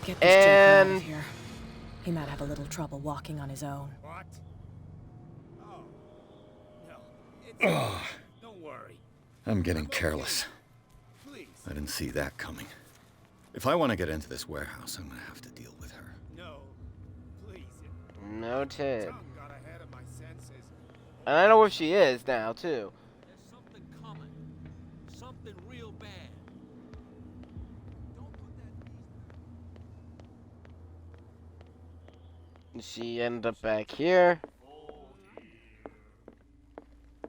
Get this joker out of here. He might have a little trouble walking on his own. What? Oh. No. It's don't worry. I'm getting careless. Please. I didn't see that coming. If I want to get into this warehouse, I'm gonna have to deal with her. No. Please. Noted. Tongue got ahead of my senses. And I know where she is now, too. There's something coming. Something real bad. Don't put that She ended up back here.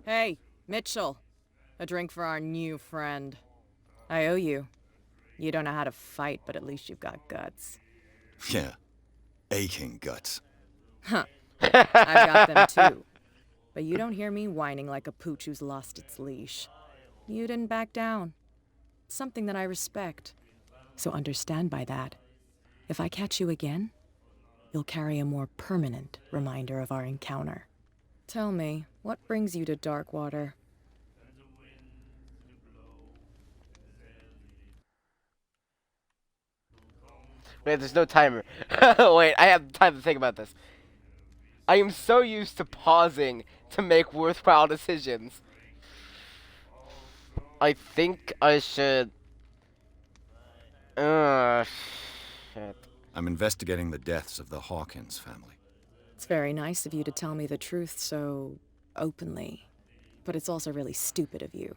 Hey, Mitchell. A drink for our new friend. I owe you. You don't know how to fight, but at least you've got guts. Yeah. Aching guts. Huh. I've got them too. But you don't hear me whining like a pooch who's lost its leash. You didn't back down. It's something that I respect. So understand by that. If I catch you again, you'll carry a more permanent reminder of our encounter. Tell me, what brings you to Darkwater? Wait, there's no timer. Wait, I have time to think about this. I am so used to pausing to make worthwhile decisions. I think I should... shit. I'm investigating the deaths of the Hawkins family. It's very nice of you to tell me the truth so openly. But it's also really stupid of you.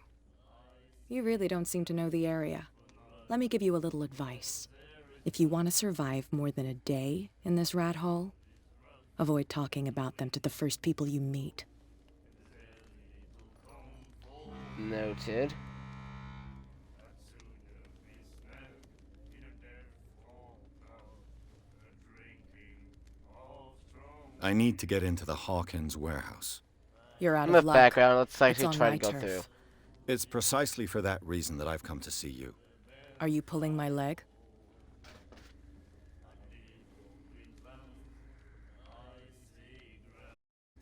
You really don't seem to know the area. Let me give you a little advice. If you want to survive more than a day in this rat hole, avoid talking about them to the first people you meet. Noted. I need to get into the Hawkins warehouse. You're out In of the luck. background, let's It's actually on try my to go turf. through. It's precisely for that reason that I've come to see you. Are you pulling my leg?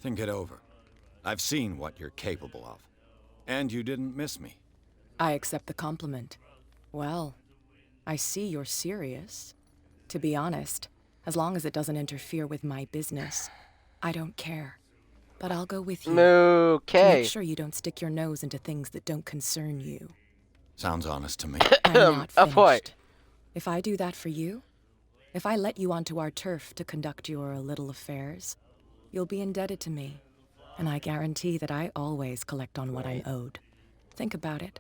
Think it over. I've seen what you're capable of. And you didn't miss me. I accept the compliment. Well, I see you're serious. To be honest, as long as it doesn't interfere with my business, I don't care. But I'll go with you. To Okay. make sure you don't stick your nose into things that don't concern you. Sounds honest to me. I'm not A finished. point. If I do that for you, if I let you onto our turf to conduct your little affairs, you'll be indebted to me. And I guarantee that I always collect on what I'm owed. Think about it.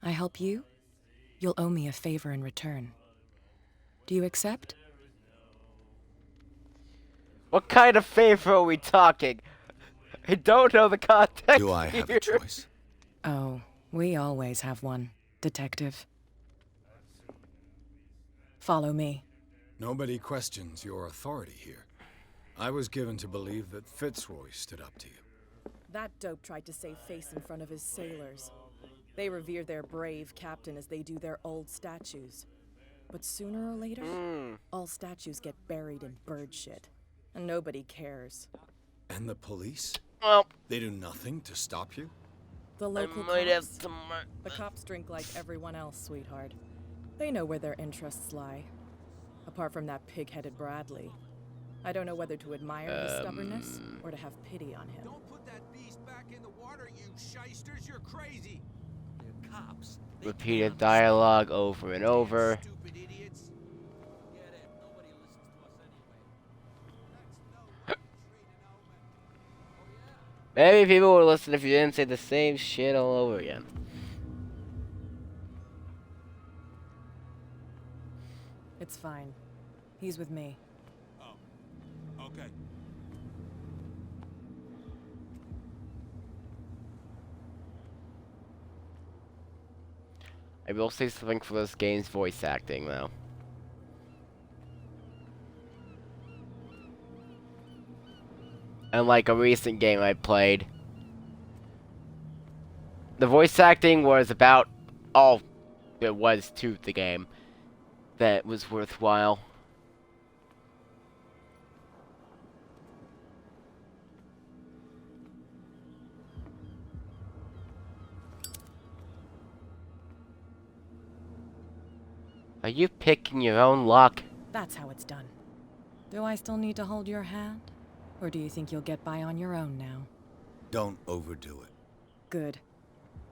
I help you, you'll owe me a favor in return. Do you accept? What kind of favor are we talking? I don't know the context. Do I have a choice? Oh, we always have one, Detective. Follow me. Nobody questions your authority here. I was given to believe that Fitzroy stood up to you. That dope tried to save face in front of his sailors. They revere their brave captain as they do their old statues. But sooner or later, all statues get buried in bird shit. And nobody cares. And the police? Well, they do nothing to stop you? The local cops. The cops drink like everyone else, sweetheart. They know where their interests lie. Apart from that pig-headed Bradley. I don't know whether to admire his stubbornness or to have pity on him. Don't put that beast back in the water, you shysters. You're crazy. They're cops. Repeated dialogue over and over. Stupid idiots. Get it. Nobody listens to us anyway. Maybe people would listen if you didn't say the same shit all over again. It's fine. He's with me. Oh, okay. I will say something for this game's voice acting, though. Unlike a recent game I played, the voice acting was about all it was to the game that was worthwhile. Are you picking your own lock? That's how it's done. Do I still need to hold your hand? Or do you think you'll get by on your own now? Don't overdo it. Good.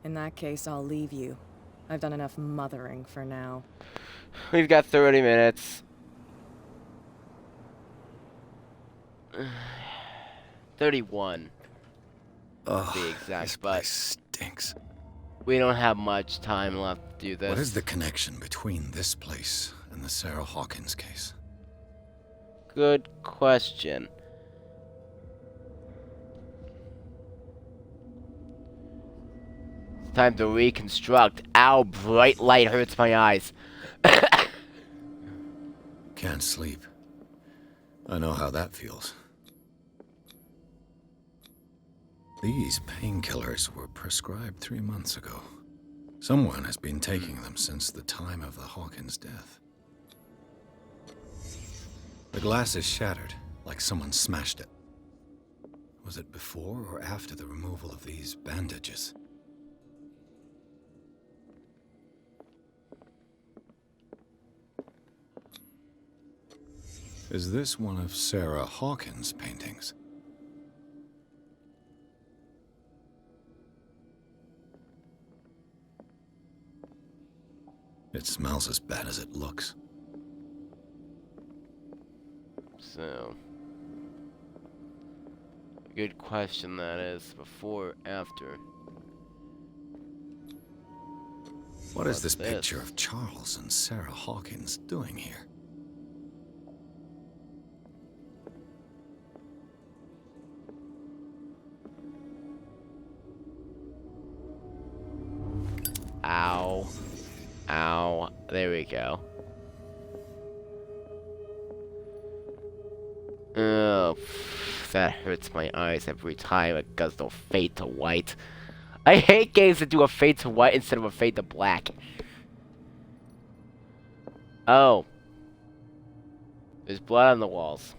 In that case, I'll leave you. I've done enough mothering for now. We've got 30 minutes. 31. Oh, to be exact, this but place stinks. we don't have much time left to do this. What is the connection between this place and the Sarah Hawkins case? Good question. It's time to reconstruct. Ow, bright light hurts my eyes. Can't sleep. I know how that feels. These painkillers were prescribed 3 months ago. Someone has been taking them since the time of the Hawkins death. The glass is shattered, like someone smashed it. Was it before or after the removal of these bandages? Is this one of Sarah Hawkins' paintings? It smells as bad as it looks. So, good question that is. Before, after. What is this picture of Charles and Sarah Hawkins doing here? Ow. Ow. There we go. Oh, that hurts my eyes every time it does no fade to white. I hate games that do a fade to white instead of a fade to black. Oh. There's blood on the walls.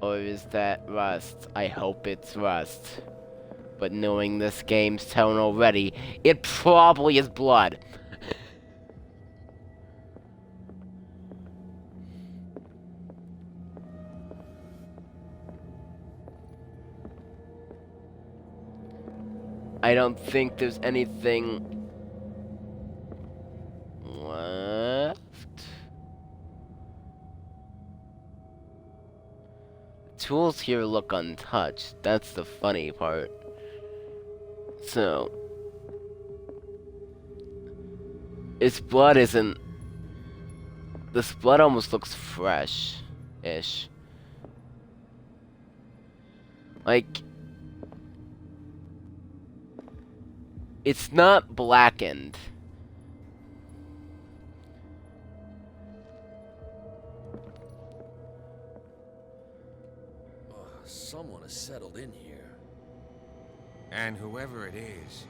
Or is that rust? I hope it's rust. But knowing this game's tone already, it probably is blood. I don't think there's anything left. tools here look untouched. That's the funny part. So, its blood isn't. This blood almost looks fresh-ish. Like, it's not blackened. Someone has settled in here. And whoever it is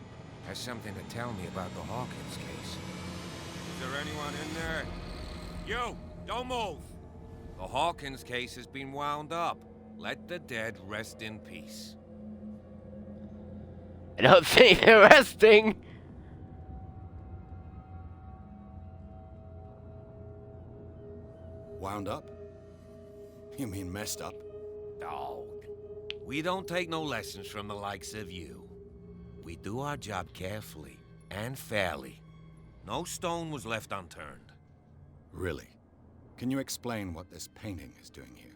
has something to tell me about the Hawkins case. Is there anyone in there? You! Don't move! The Hawkins case has been wound up. Let the dead rest in peace. I don't think they're resting. Wound up? You mean messed up? Dog. We don't take no lessons from the likes of you. We do our job carefully and fairly. No stone was left unturned. Really? Can you explain what this painting is doing here?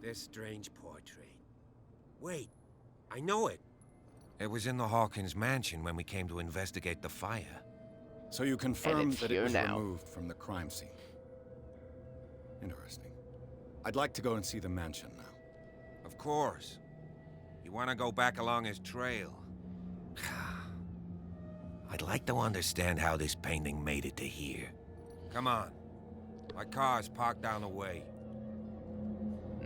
This strange portrait. Wait, I know it. It was in the Hawkins mansion when we came to investigate the fire. So you confirm that it was now. removed from the crime scene. Interesting. I'd like to go and see the mansion now. Of course. You want to go back along his trail? I'd like to understand how this painting made it to here. Come on. My car's parked down the way.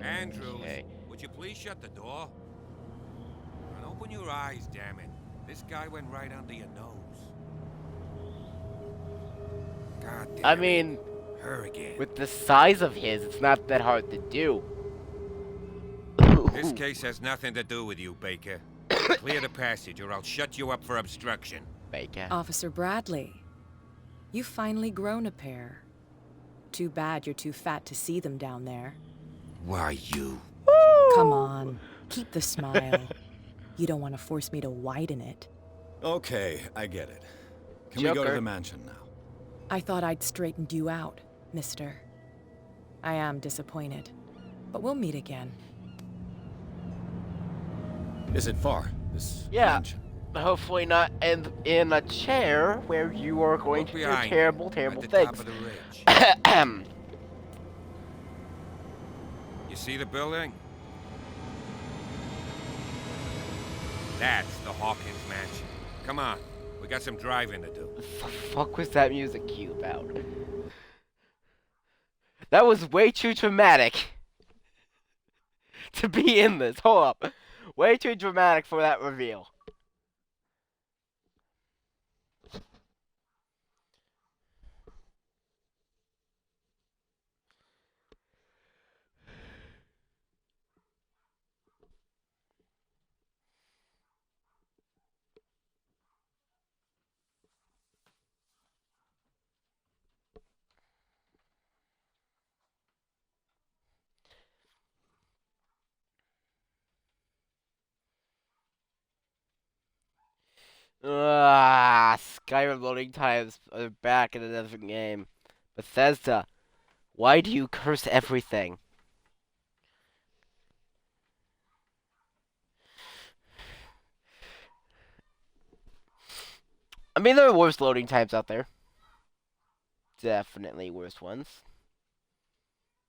Andrews, would you please shut the door? And open your eyes, damn it. This guy went right under your nose. God damn I mean, her again. with the size of his, it's not that hard to do. This case has nothing to do with you, Baker. Clear the passage or I'll shut you up for obstruction. Baker. Officer Bradley, you've finally grown a pair. Too bad you're too fat to see them down there. Why, you? Come on, keep the smile. You don't want to force me to widen it. Okay, I get it. Can we go to the mansion now? I thought I'd straightened you out, mister. I am disappointed, but we'll meet again. Is it far, this Yeah. mansion? Hopefully not in a chair where you are going to do terrible, terrible things. Top of the ridge. You see the building? That's the Hawkins mansion. Come on, we got some driving to do. What the fuck was that music cue about? That was way too dramatic to be in this. Hold up. Way too dramatic for that reveal. Skyrim loading times are back in a different game. Bethesda, why do you curse everything? I mean, there are worse loading times out there. Definitely worse ones.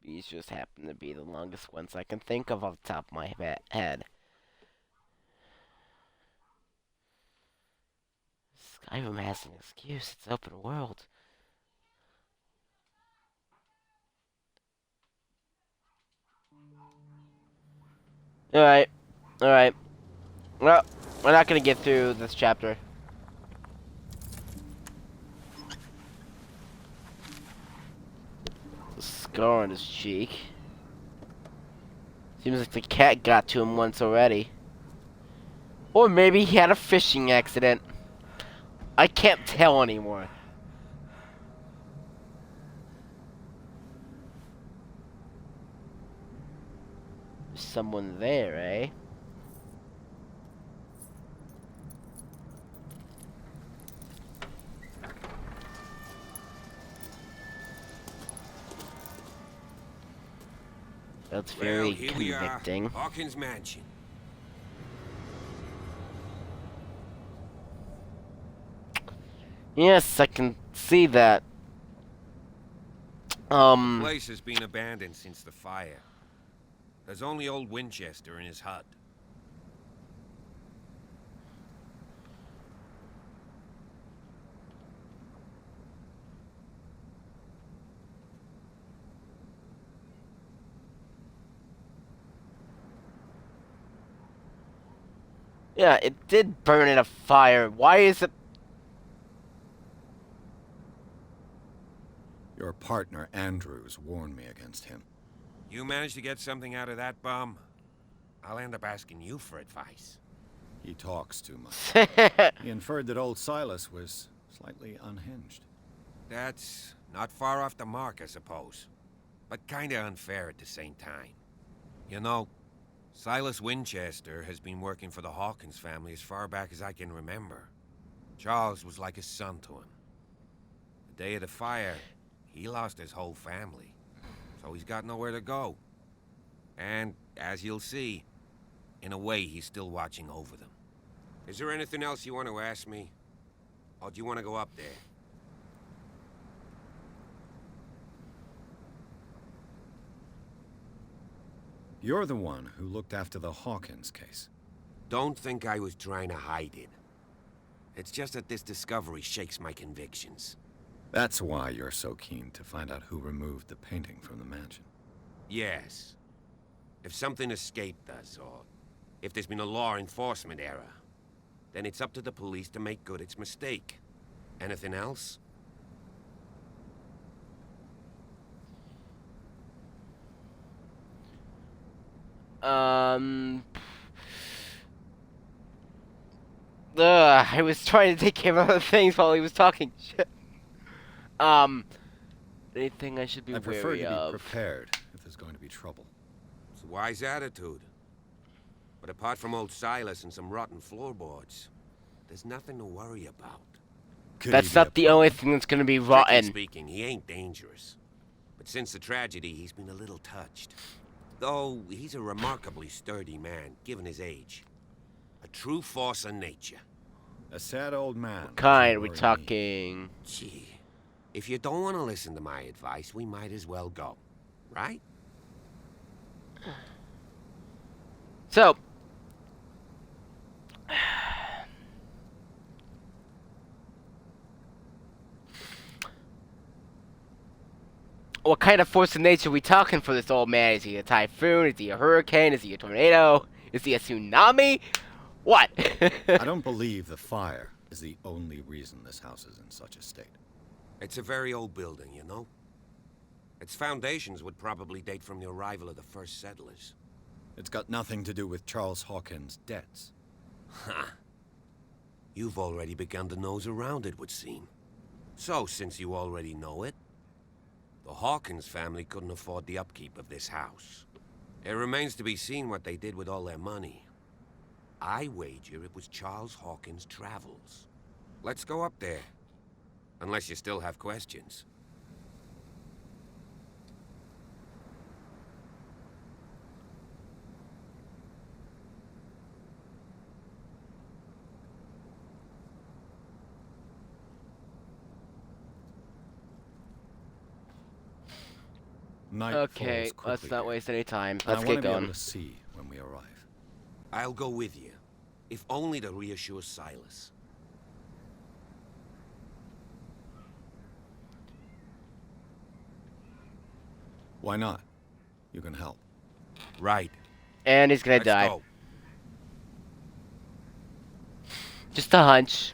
These just happen to be the longest ones I can think of off the top of my head. Skyrim has an excuse. It's open world. Alright. Alright. Well, we're not gonna get through this chapter. The scar on his cheek. Seems like the cat got to him once already. Or maybe he had a fishing accident. I can't tell anymore. There's someone there, eh? That's Well, very here convicting. we are, Hawkins Mansion. Yes, I can see that. The place has been abandoned since the fire. There's only old Winchester in his hut. Yeah, it did burn in a fire. Why is it? Your partner, Andrews, warned me against him. You managed to get something out of that bum? I'll end up asking you for advice. He talks too much. He inferred that old Silas was slightly unhinged. That's not far off the mark, I suppose. But kinda unfair at the same time. You know, Silas Winchester has been working for the Hawkins family as far back as I can remember. Charles was like a son to him. The day of the fire, he lost his whole family. So he's got nowhere to go. And, as you'll see, in a way he's still watching over them. Is there anything else you want to ask me? Or do you want to go up there? You're the one who looked after the Hawkins case. Don't think I was trying to hide it. It's just that this discovery shakes my convictions. That's why you're so keen to find out who removed the painting from the mansion. Yes. If something escaped us, or if there's been a law enforcement error, then it's up to the police to make good its mistake. Anything else? I was trying to take care of other things while he was talking. Shit. Anything I should be I prefer wary to be of? prepared if there's going to be trouble. It's a wise attitude. But apart from old Silas and some rotten floorboards, there's nothing to worry about. That's not the only thing that's gonna be rotten. Strictly speaking, he ain't dangerous. But since the tragedy, he's been a little touched. Though he's a remarkably sturdy man, given his age. A true force of nature. A sad old man. What kind are we talking? Gee, if you don't want to listen to my advice, we might as well go. Right? So, what kind of force of nature are we talking for this old man? Is he a typhoon? Is he a hurricane? Is he a tornado? Is he a tsunami? What? I don't believe the fire is the only reason this house is in such a state. It's a very old building, you know? Its foundations would probably date from the arrival of the first settlers. It's got nothing to do with Charles Hawkins' debts. Ha! You've already begun to nose around, it would seem. So, since you already know it, the Hawkins family couldn't afford the upkeep of this house. It remains to be seen what they did with all their money. I wager it was Charles Hawkins' travels. Let's go up there. Unless you still have questions. Night Okay, falls let's quickly not here. waste any time. And Let's I get want to be going. able to see when we arrive. I'll go with you. If only to reassure Silas. Why not? You can help. Right. And he's gonna Let's die. go. Just a hunch.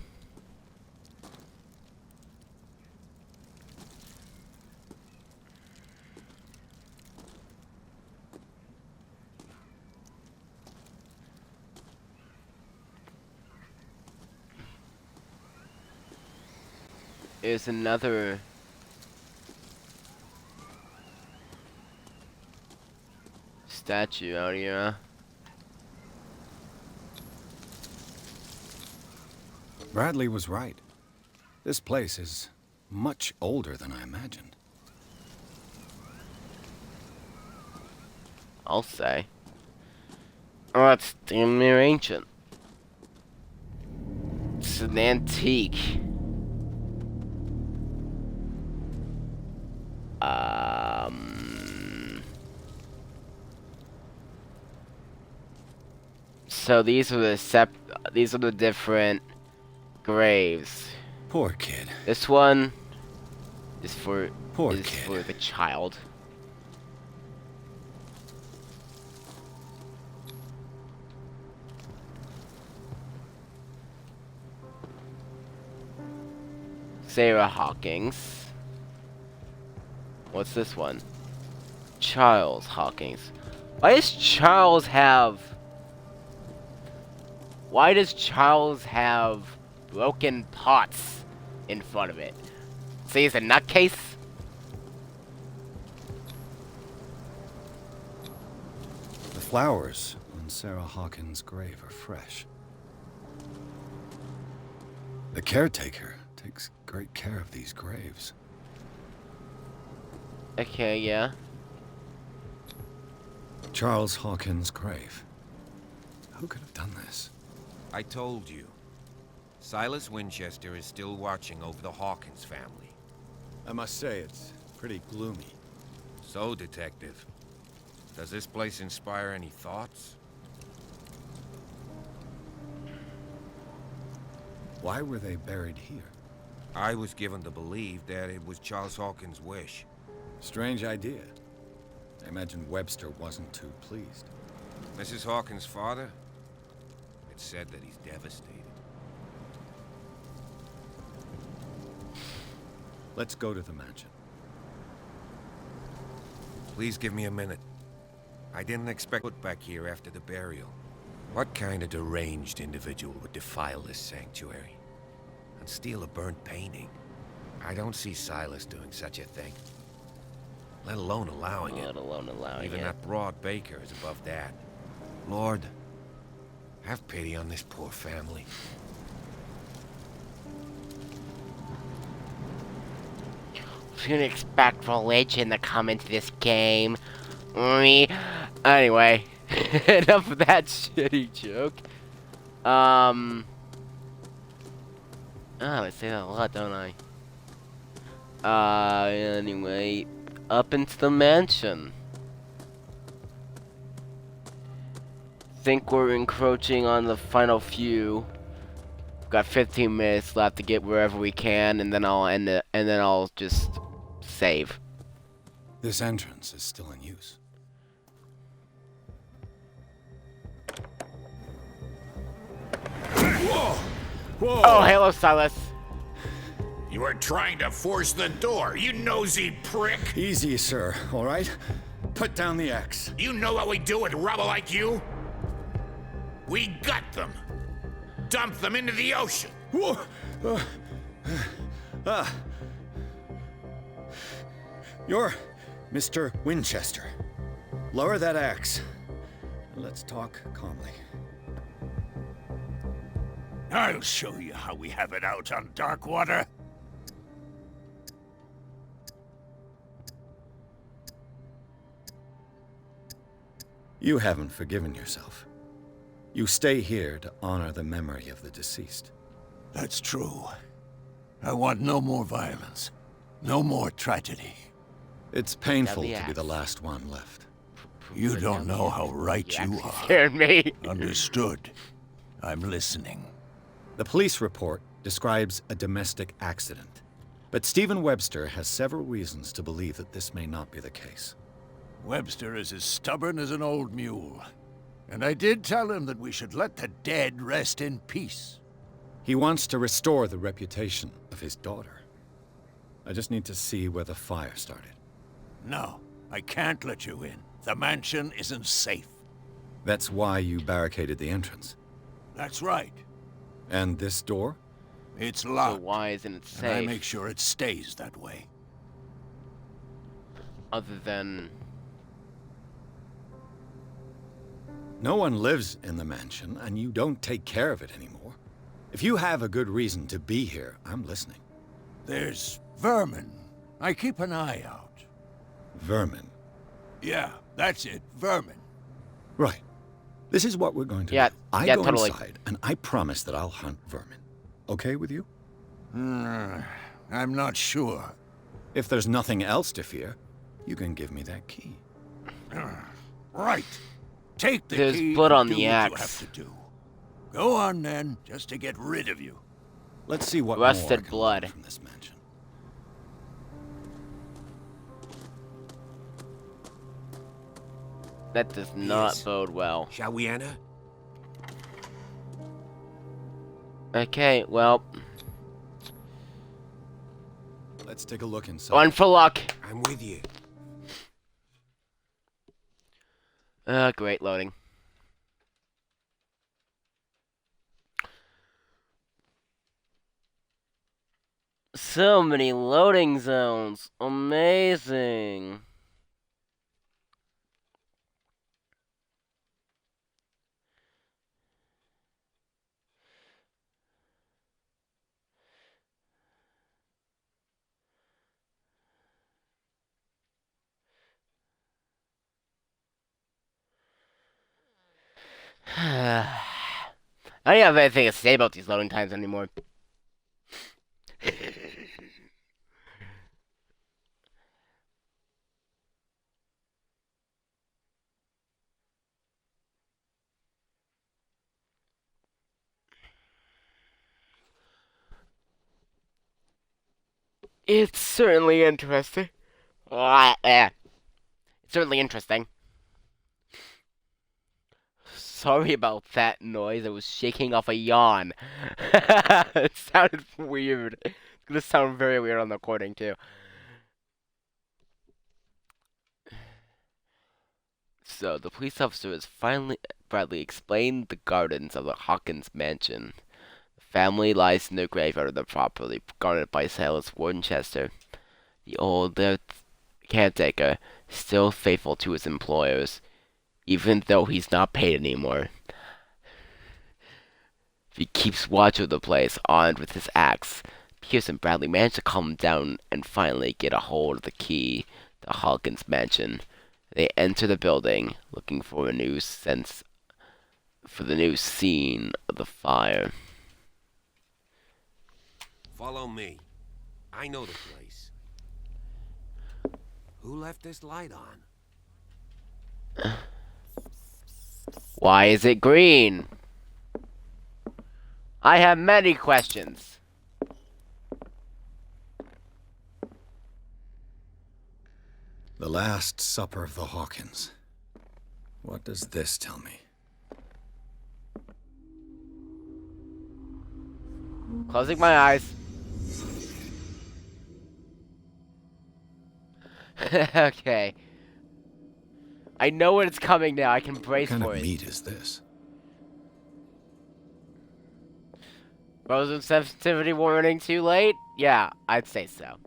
Is another statue out here. Bradley was right. This place is much older than I imagined. I'll say. Oh, it's damn near ancient. It's an antique. So these are the different graves. Poor kid. This one is for Poor is kid. for the child. Sarah Hawkins. What's this one? Charles Hawkins. Why does Charles have broken pots in front of it? See, he's a nutcase? The flowers on Sarah Hawkins' grave are fresh. The caretaker takes great care of these graves. Okay, yeah. Charles Hawkins' grave. Who could have done this? I told you. Silas Winchester is still watching over the Hawkins family. I must say, it's pretty gloomy. So, Detective, does this place inspire any thoughts? Why were they buried here? I was given to believe that it was Charles Hawkins' wish. Strange idea. I imagine Webster wasn't too pleased. Mrs. Hawkins' father? It's said that he's devastated. Let's go to the mansion. Please give me a minute. I didn't expect to put back here after the burial. What kind of deranged individual would defile this sanctuary and steal a burnt painting? I don't see Silas doing such a thing. Let alone allowing it. Even that broad baker is above that. Lord, have pity on this poor family. I didn't expect religion to come into this game. Anyway, enough of that shitty joke. I say that a lot, don't I? Anyway, up into the mansion. Think we're encroaching on the final few. Got 15 minutes left to get wherever we can, and then I'll end it, and then I'll just save. This entrance is still in use. Whoa! Whoa! Oh, hello, Silas. You were trying to force the door, you nosy prick! Easy, sir, all right? Put down the axe. You know what we do with rubble like you? We gut them. Dump them into the ocean. Whoa! You're Mr. Winchester. Lower that axe. Let's talk calmly. I'll show you how we have it out on Darkwater. You haven't forgiven yourself. You stay here to honor the memory of the deceased. That's true. I want no more violence. No more tragedy. It's painful to be the last one left. You don't know how right you are. Scared me. Understood. I'm listening. The police report describes a domestic accident, but Stephen Webster has several reasons to believe that this may not be the case. Webster is as stubborn as an old mule. And I did tell him that we should let the dead rest in peace. He wants to restore the reputation of his daughter. I just need to see where the fire started. No, I can't let you in. The mansion isn't safe. That's why you barricaded the entrance. That's right. And this door? It's locked. So why isn't it safe? And I make sure it stays that way. Other than... No one lives in the mansion, and you don't take care of it anymore. If you have a good reason to be here, I'm listening. There's vermin. I keep an eye out. Vermin? Yeah, That's it, vermin. Right. This is what we're going to Yeah, do. I yeah, go totally. inside, and I promise that I'll hunt vermin. Okay with you? I'm not sure. If there's nothing else to fear, you can give me that key. Right. Take the There's key blood and on do the what axe. you have to do. Go on then, just to get rid of you. Let's see what more I Rusted can blood. learn from this mansion. That does not Yes. bode well. Shall we enter? Okay, well, Let's take a look inside. one for luck. I'm with you. Great loading. So many loading zones. Amazing. I don't have anything to say about these loading times anymore. It's certainly interesting. It's certainly interesting. Sorry about that noise. I was shaking off a yawn. It sounded weird. It's gonna sound very weird on the recording too. So the police officer has finally Bradley explained the gardens of the Hawkins mansion. The family lies in the graveyard of the property guarded by Silas Winchester, the old caretaker, still faithful to his employers, even though he's not paid anymore. He keeps watch of the place, armed with his axe. Pierce and Bradley manage to calm him down and finally get a hold of the key to Hawkins' mansion. They enter the building, looking for the new scene of the fire. Follow me. I know the place. Who left this light on? Why is it green? I have many questions. The Last Supper of the Hawkins. What does this tell me? Closing my eyes. Okay. I know when it's coming now. I can brace What kind for of it. meat is this? Frozen sensitivity warning too late? Yeah, I'd say so.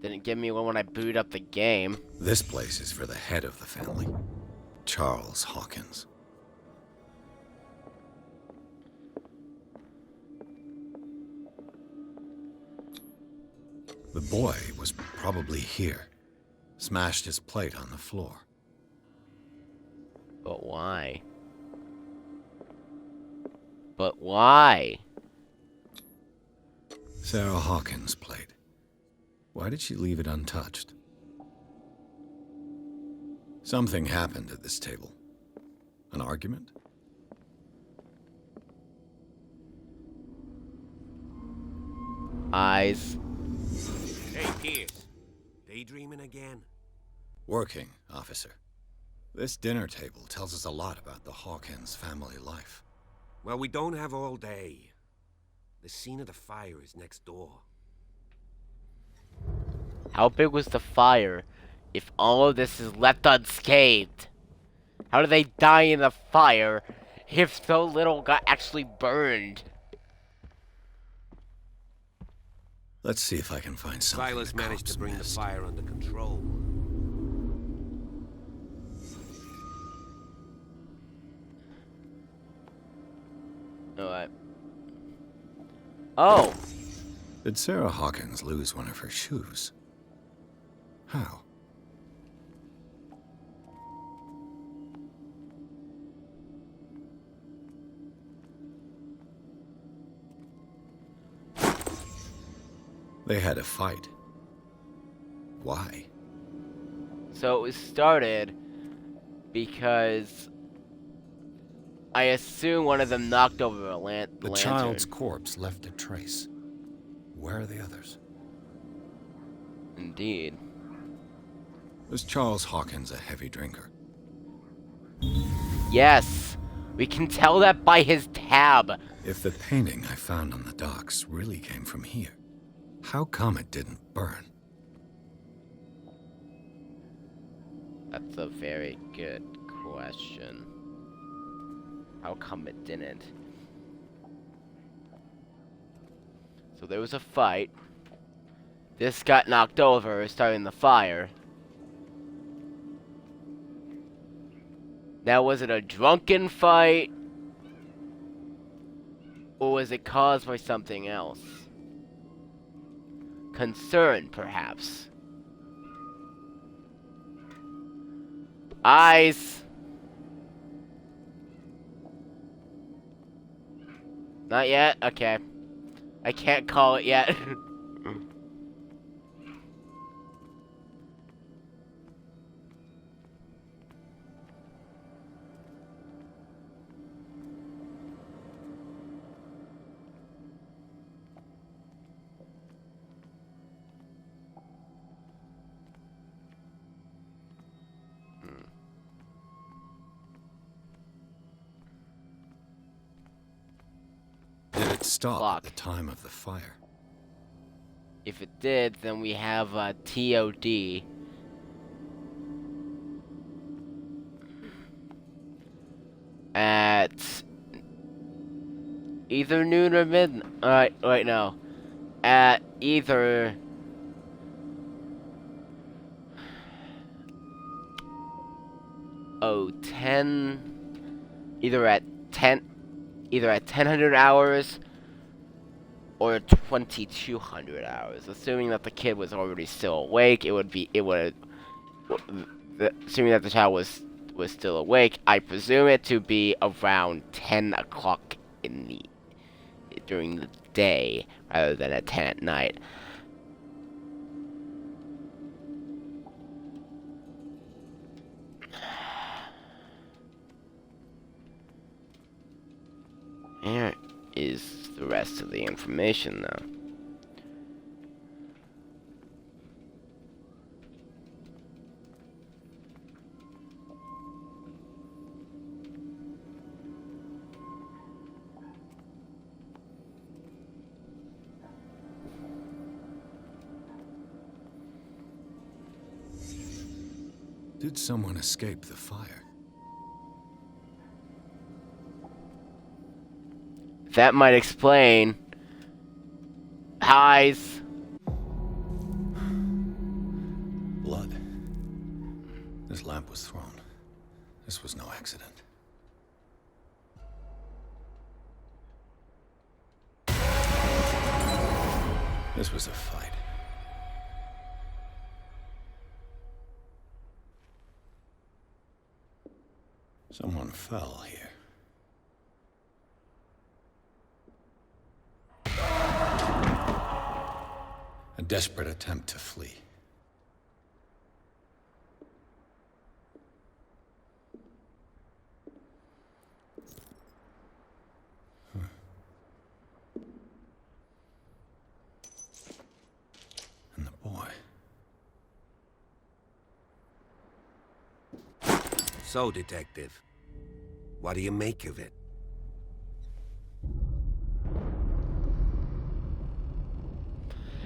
Didn't give me one when I booted up the game. This place is for the head of the family, Charles Hawkins. The boy was probably here. Smashed his plate on the floor. But why? But why? Sarah Hawkins' plate. Why did she leave it untouched? Something happened at this table. An argument? Eyes. Hey, Pierce. Daydreaming again? Working, officer. This dinner table tells us a lot about the Hawkins family life. Well, we don't have all day. The scene of the fire is next door. How big was the fire if all of this is left unscathed? How did they die in the fire if so little got actually burned? Let's see if I can find something. Silas the managed cops to bring missed. the fire under control. Alright. Oh! Did Sarah Hawkins lose one of her shoes? How? They had a fight. Why? So it was started because I assume one of them knocked over a lantern. The child's corpse left a trace. Where are the others? Indeed. Was Charles Hawkins a heavy drinker? Yes, we can tell that by his tab. If the painting I found on the docks really came from here, how come it didn't burn? That's a very good question. How come it didn't? So there was a fight. This got knocked over, starting the fire. Now, was it a drunken fight? Or was it caused by something else? Concern, perhaps. Eyes! Not yet? Okay. I can't call it yet. Did it stop at the time of the fire? If it did, then we have TOD. At either noon or midnight. Alright, wait, no. At either... Oh, 10... Either at 1000 hours or 2200 hours. Assuming that the kid was already still awake, assuming that the child was still awake, I presume it to be around 10 o'clock during the day rather than at 10 at night. Here is the rest of the information, though. Did someone escape the fire? That might explain. Eyes. Blood. This lamp was thrown. This was no accident. This was a fight. Someone fell here. A desperate attempt to flee. And the boy. So, Detective, what do you make of it?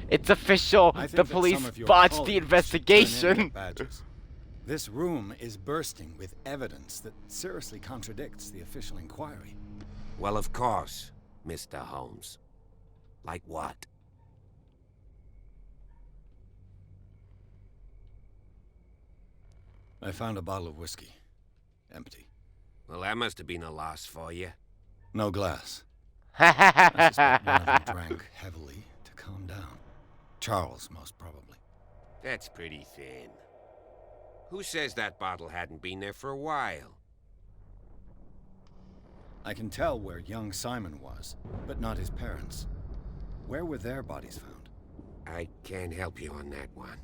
It's official. The police botched the investigation. This room is bursting with evidence that seriously contradicts the official inquiry. Well, of course, Mr. Holmes. Like what? I found a bottle of whiskey. Empty. Well, that must have been a loss for you. No glass. I suspect one of them drank heavily to calm down. Charles, most probably. That's pretty thin. Who says that bottle hadn't been there for a while? I can tell where young Simon was, but not his parents. Where were their bodies found? I can't help you on that one.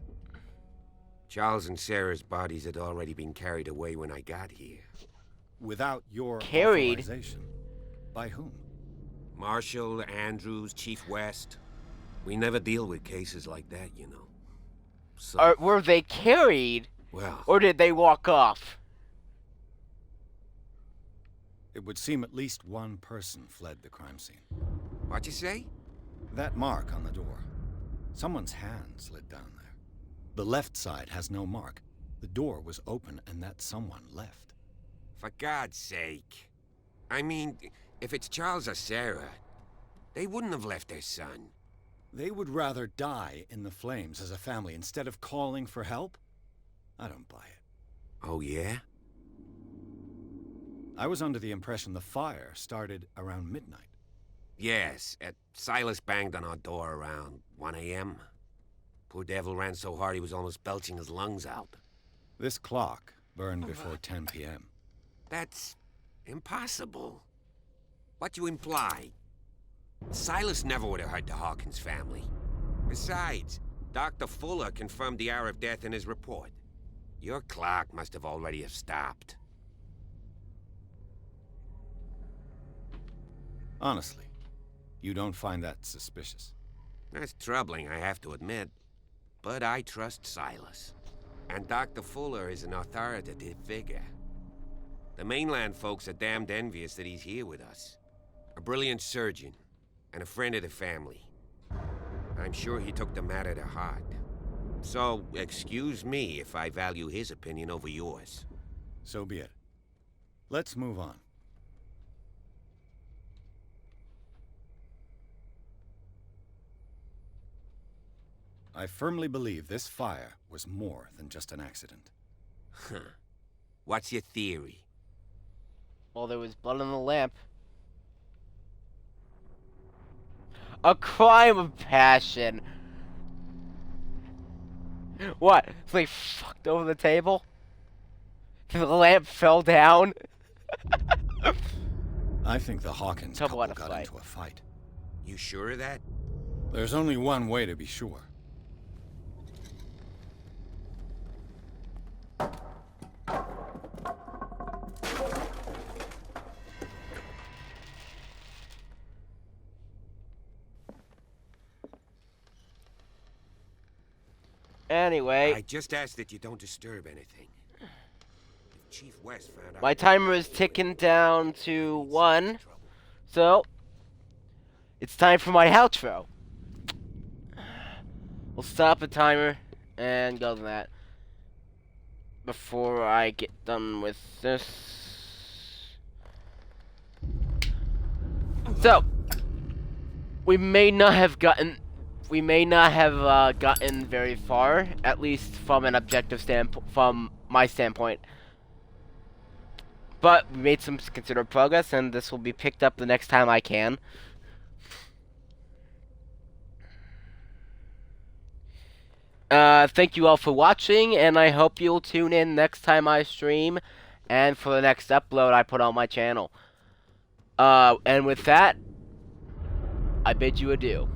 Charles and Sarah's bodies had already been carried away when I got here. Without your Carried? authorization? By whom? Marshall, Andrews, Chief West. We never deal with cases like that, you know. So, Or were they carried? well, Or did they walk off? It would seem at least one person fled the crime scene. what'd you say? That mark on the door. Someone's hand slid down there. The left side has no mark. The door was open and that someone left. For God's sake. I mean, if it's Charles or Sarah, they wouldn't have left their son. They would rather die in the flames as a family instead of calling for help? I don't buy it. Oh, yeah? I was under the impression the fire started around midnight. Yes, Silas banged on our door around 1 a.m. Poor devil ran so hard he was almost belching his lungs out. This clock burned before 10 p.m. That's impossible. What you imply? Silas never would have hurt the Hawkins family. Besides, Dr. Fuller confirmed the hour of death in his report. Your clock must have already have stopped. Honestly, you don't find that suspicious? That's troubling, I have to admit. But I trust Silas. And Dr. Fuller is an authoritative figure. The mainland folks are damned envious that he's here with us. A brilliant surgeon, and a friend of the family. I'm sure he took the matter to heart. So, excuse me if I value his opinion over yours. So be it. Let's move on. I firmly believe this fire was more than just an accident. Huh. What's your theory? Well, there was blood on the lamp. A crime of passion. What? They fucked over the table? The lamp fell down? I think the Hawkins couple got fight. into a fight. You sure of that? There's only one way to be sure. Anyway, I just ask that you don't disturb anything. If Chief West found out... my timer is ticking down to 1, so it's time for my outro. We'll stop the timer and go to that before I get done with this. So, we may not have gotten very far, at least from an objective standpoint, from my standpoint. But we made some considerable progress, and this will be picked up the next time I can. Thank you all for watching, and I hope you'll tune in next time I stream, and for the next upload I put on my channel. And with that, I bid you adieu.